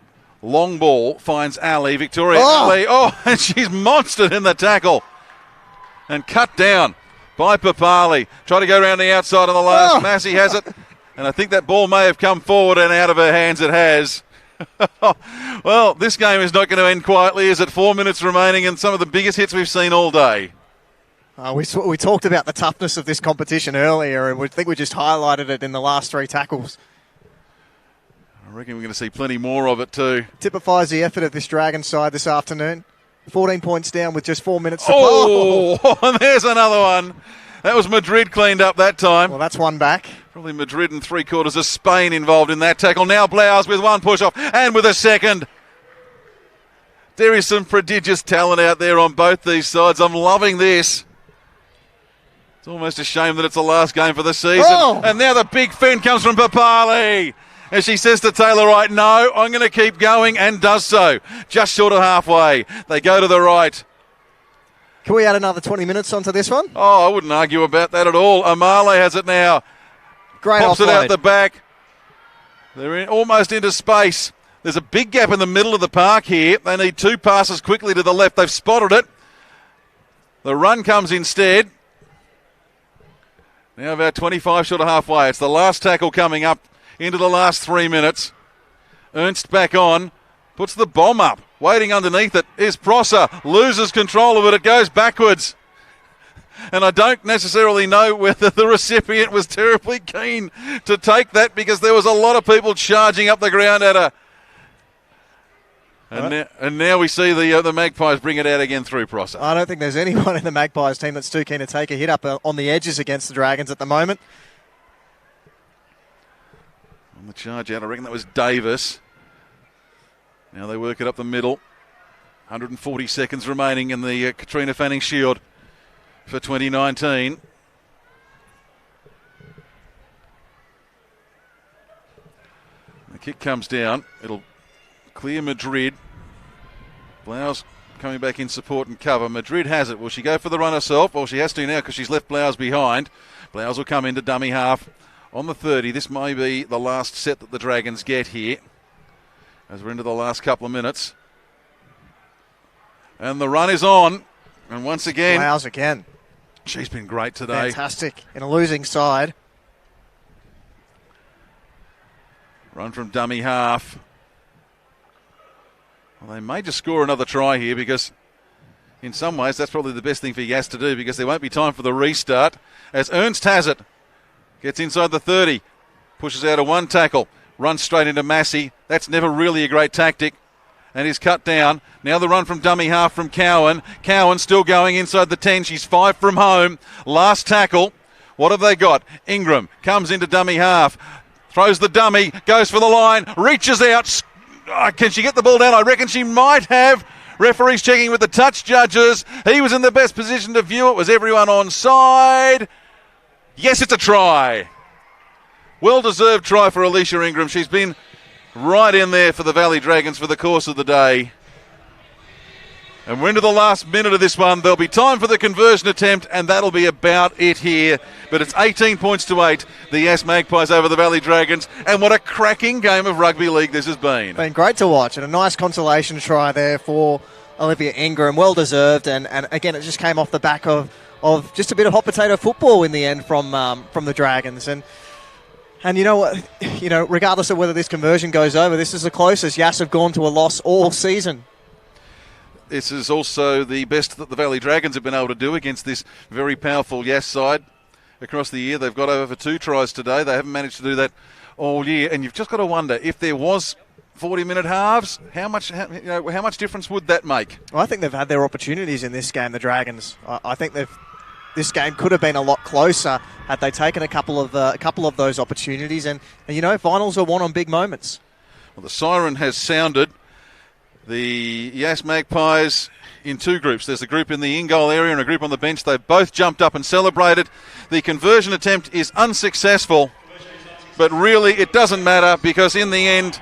Long ball finds Ali. Victoria Ali. And she's monstered in the tackle. And cut down by Papali. Try to go around the outside on the last. Massey has it. And I think that ball may have come forward, and out of her hands it has. Well, this game is not going to end quietly, is it? 4 minutes remaining and some of the biggest hits we've seen all day. We talked about the toughness of this competition earlier, and we think we just highlighted it in the last 3 tackles. I reckon we're going to see plenty more of it too. Typifies the effort of this Dragon side this afternoon. 14 points down with just 4 minutes to play. Oh, and there's another one. That was Madrid cleaned up that time. Well, that's one back. Probably Madrid and 3/4 of Spain involved in that tackle. Now Blowers with one push-off and with a second. There is some prodigious talent out there on both these sides. I'm loving this. It's almost a shame that it's the last game for the season. Oh. And now the big fin comes from Papali. As she says to Taylor Wright, no, I'm going to keep going, and does so. Just short of halfway. They go to the right. Can we add another 20 minutes onto this one? Oh, I wouldn't argue about that at all. Amale has it now. Great Pops offload. it out the back. They're almost into space. There's a big gap in the middle of the park here. They need 2 passes quickly to the left. They've spotted it. The run comes instead. Now about 25 short of halfway. It's the last tackle coming up into the last 3 minutes. Ernst back on. Puts the bomb up. Waiting underneath it is Prosser. Loses control of it. It goes backwards. And I don't necessarily know whether the recipient was terribly keen to take that, because there was a lot of people charging up the ground at her. And now we see the Magpies bring it out again through Prosser. I don't think there's anyone in the Magpies team that's too keen to take a hit up on the edges against the Dragons at the moment. On the charge out, I reckon that was Davis. Now they work it up the middle. 140 seconds remaining in the Katrina Fanning Shield for 2019. The kick comes down. It'll clear Madrid. Blowers coming back in support and cover. Madrid has it. Will she go for the run herself? Well, she has to now because she's left Blowers behind. Blowers will come into dummy half on the 30. This may be the last set that the Dragons get here, as we're into the last couple of minutes. And the run is on. And once again, Blowers again. She's been great today. Fantastic. In a losing side. Run from dummy half. Well, they may just score another try here, because in some ways that's probably the best thing for Yass to do, because there won't be time for the restart. As Ernst has it. Gets inside the 30. Pushes out a one tackle. Runs straight into Massey. That's never really a great tactic. And is cut down. Now the run from dummy half from Cowan. Cowan still going inside the 10. She's 5 from home. Last tackle. What have they got? Ingram comes into dummy half. Throws the dummy. Goes for the line. Reaches out. Can she get the ball down? I reckon she might have. Referees checking with the touch judges. He was in the best position to view it. Was everyone on side? Yes, it's a try. Well-deserved try for Alicia Ingram. She's been right in there for the Valley Dragons for the course of the day. And we're into the last minute of this one. There'll be time for the conversion attempt, and that'll be about it here. But it's 18 points to 8. The Yass Magpies over the Valley Dragons. And what a cracking game of rugby league this has been. Been great to watch, and a nice consolation try there for Olivia Ingram. Well-deserved, and again, it just came off the back of just a bit of hot potato football in the end from the Dragons. And you know what? You know, regardless of whether this conversion goes over, this is the closest Yass have gone to a loss all season. This is also the best that the Valley Dragons have been able to do against this very powerful Yass side across the year. They've got over 2 tries today. They haven't managed to do that all year. And you've just got to wonder, if there was 40-minute halves, how much difference would that make? Well, I think they've had their opportunities in this game, the Dragons. I think this game could have been a lot closer had they taken a couple of those opportunities. And you know, finals are won on big moments. Well, the siren has sounded. The Yass Magpies in 2 groups. There's a group in the in-goal area and a group on the bench. They've both jumped up and celebrated. The conversion attempt is unsuccessful, but really it doesn't matter, because in the end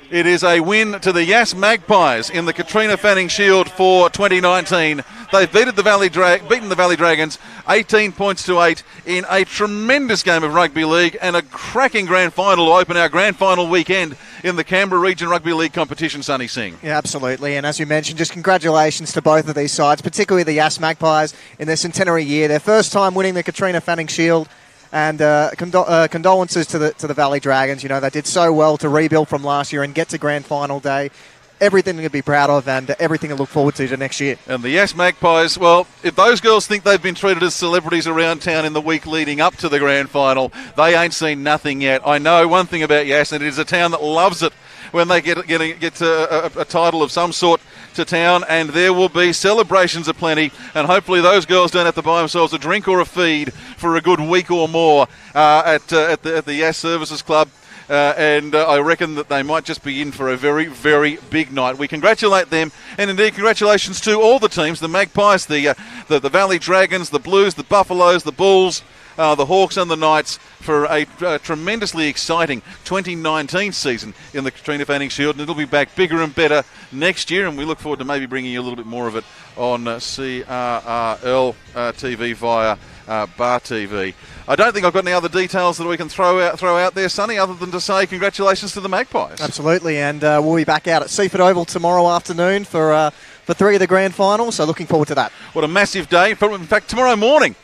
it is a win to the Yass Magpies in the Katrina Fanning Shield for 2019. They've beaten the Valley Dragons 18 points to 8 in a tremendous game of rugby league, and a cracking grand final to open our grand final weekend in the Canberra Region Rugby League competition, Sonny Singh. Yeah, absolutely. And as you mentioned, just congratulations to both of these sides, particularly the Yass Magpies in their centenary year, their first time winning the Katrina Fanning Shield. And condolences to the Valley Dragons. You know, they did so well to rebuild from last year and get to grand final day. everything to be proud of and everything to look forward to next year. And the Yass Magpies, well, if those girls think they've been treated as celebrities around town in the week leading up to the grand final, they ain't seen nothing yet. I know one thing about Yass, and it is a town that loves it when they get a title of some sort to town, and there will be celebrations aplenty, and hopefully those girls don't have to buy themselves a drink or a feed for a good week or more at the Yass Services Club. And I reckon that they might just be in for a very, very big night. We congratulate them, and indeed congratulations to all the teams, the Magpies, the Valley Dragons, the Blues, the Buffaloes, the Bulls, the Hawks and the Knights for a tremendously exciting 2019 season in the Katrina Fanning Shield, and it'll be back bigger and better next year, and we look forward to maybe bringing you a little bit more of it on CRRL TV via Bar TV. I don't think I've got any other details that we can throw out there, Sonny, other than to say congratulations to the Magpies. Absolutely, and we'll be back out at Seaford Oval tomorrow afternoon for 3 of the grand finals, so looking forward to that. What a massive day. In fact, tomorrow morning,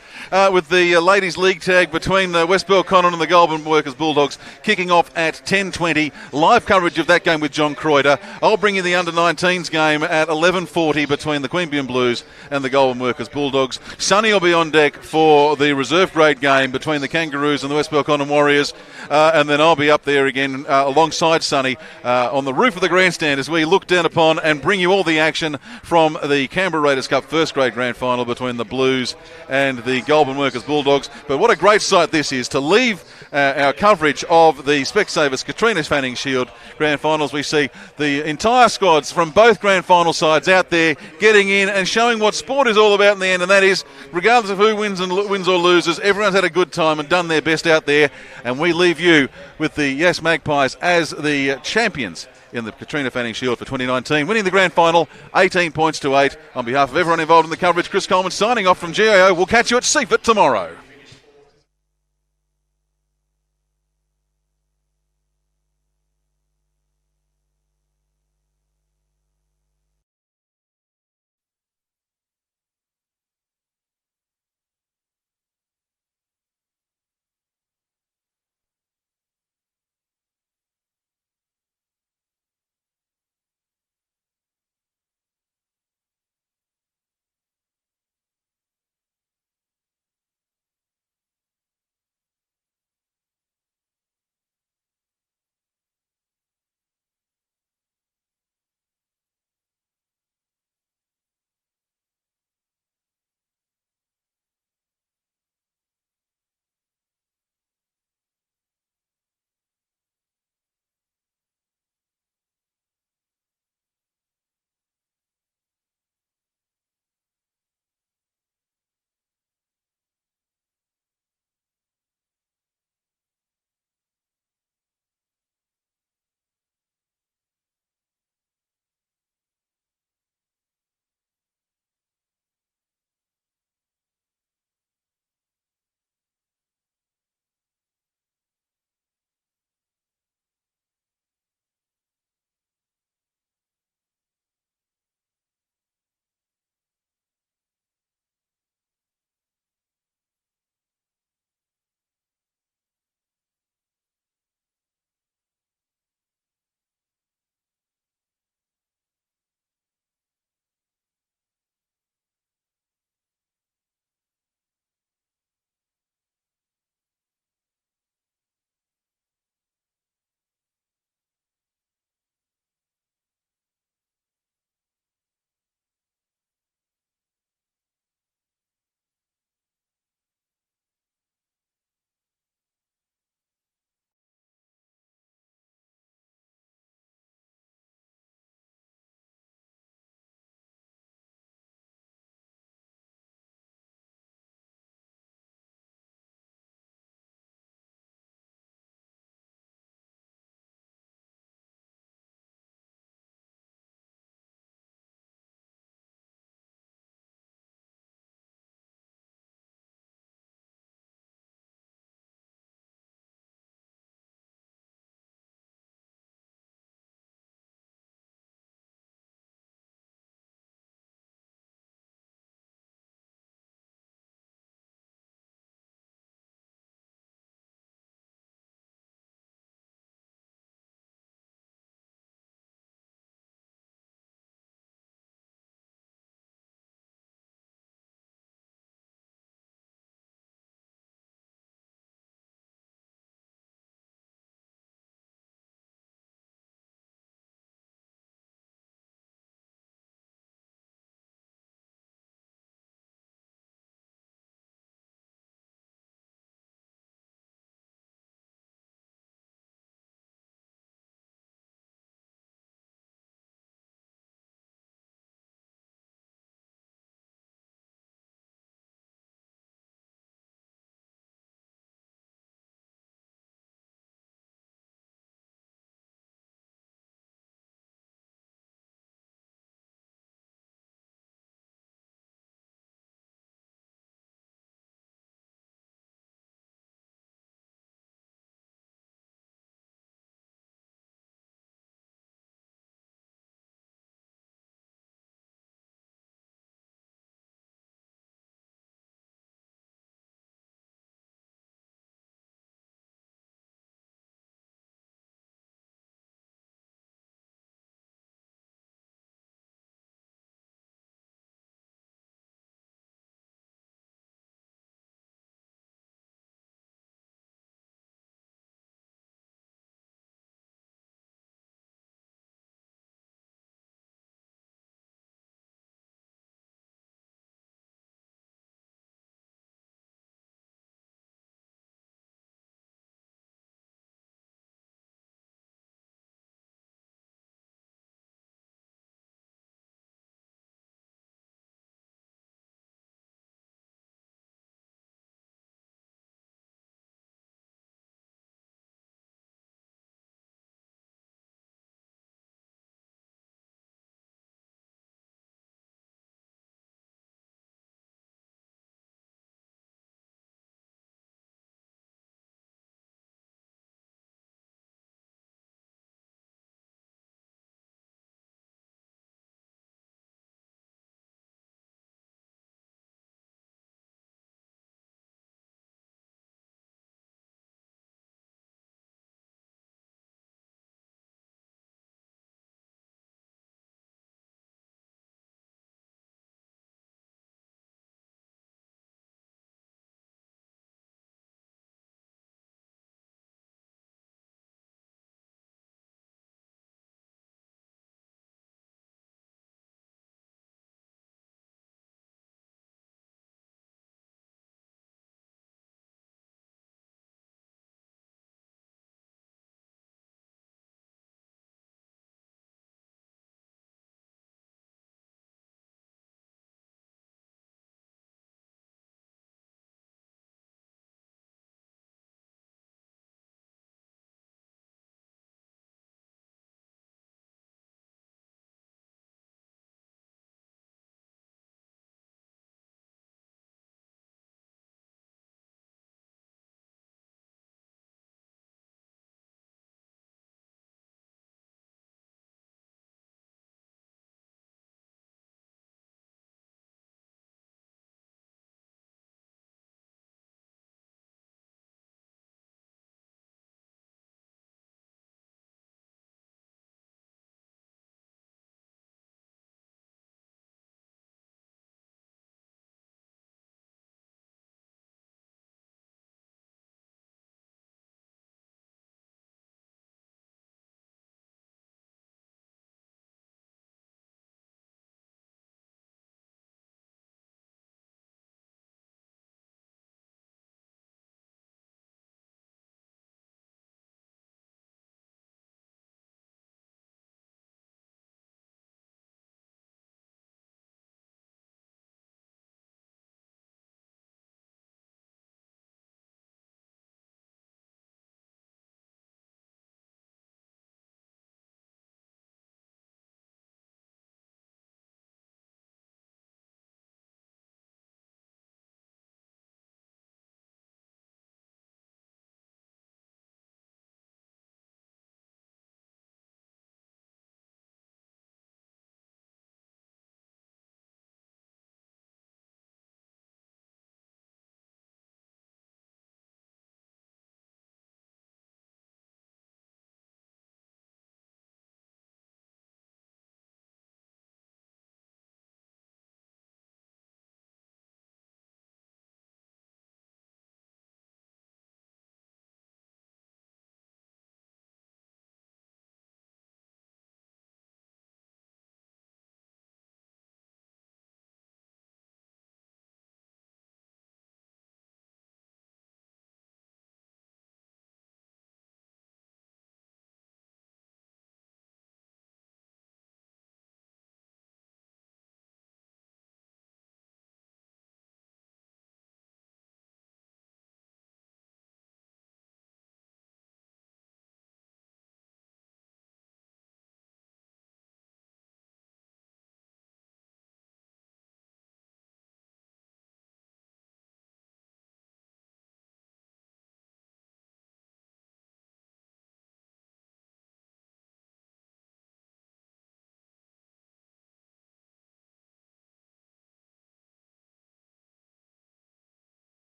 with the Ladies League tag between West Belconnen and the Goulburn Workers Bulldogs kicking off at 10:20. Live coverage of that game with John Croyder. I'll bring you the under-19s game at 11:40 between the Queanbeyan Blues and the Goulburn Workers Bulldogs. Sonny will be on deck for the reserve grade game between the Kangaroos and the West Belconnen Warriors, and then I'll be up there again alongside Sonny on the roof of the grandstand as we look down upon and bring you all the action from the Canberra Raiders Cup first grade grand final between the Blues and the Goulburn Workers Bulldogs. But what a great sight this is to leave our coverage of the Specsavers Katrina Fanning Shield grand finals. We see the entire squads from both grand final sides out there getting in and showing what sport is all about in the end, and that is, regardless of who wins or loses, everyone's had a good time and done their best out there, and we leave you with the Yass Magpies as the champions in the Katrina Fanning Shield for 2019, winning the grand final 18 points to 8. On behalf of everyone involved in the coverage, Chris Coleman signing off from GAO. We'll catch you at Seaford tomorrow.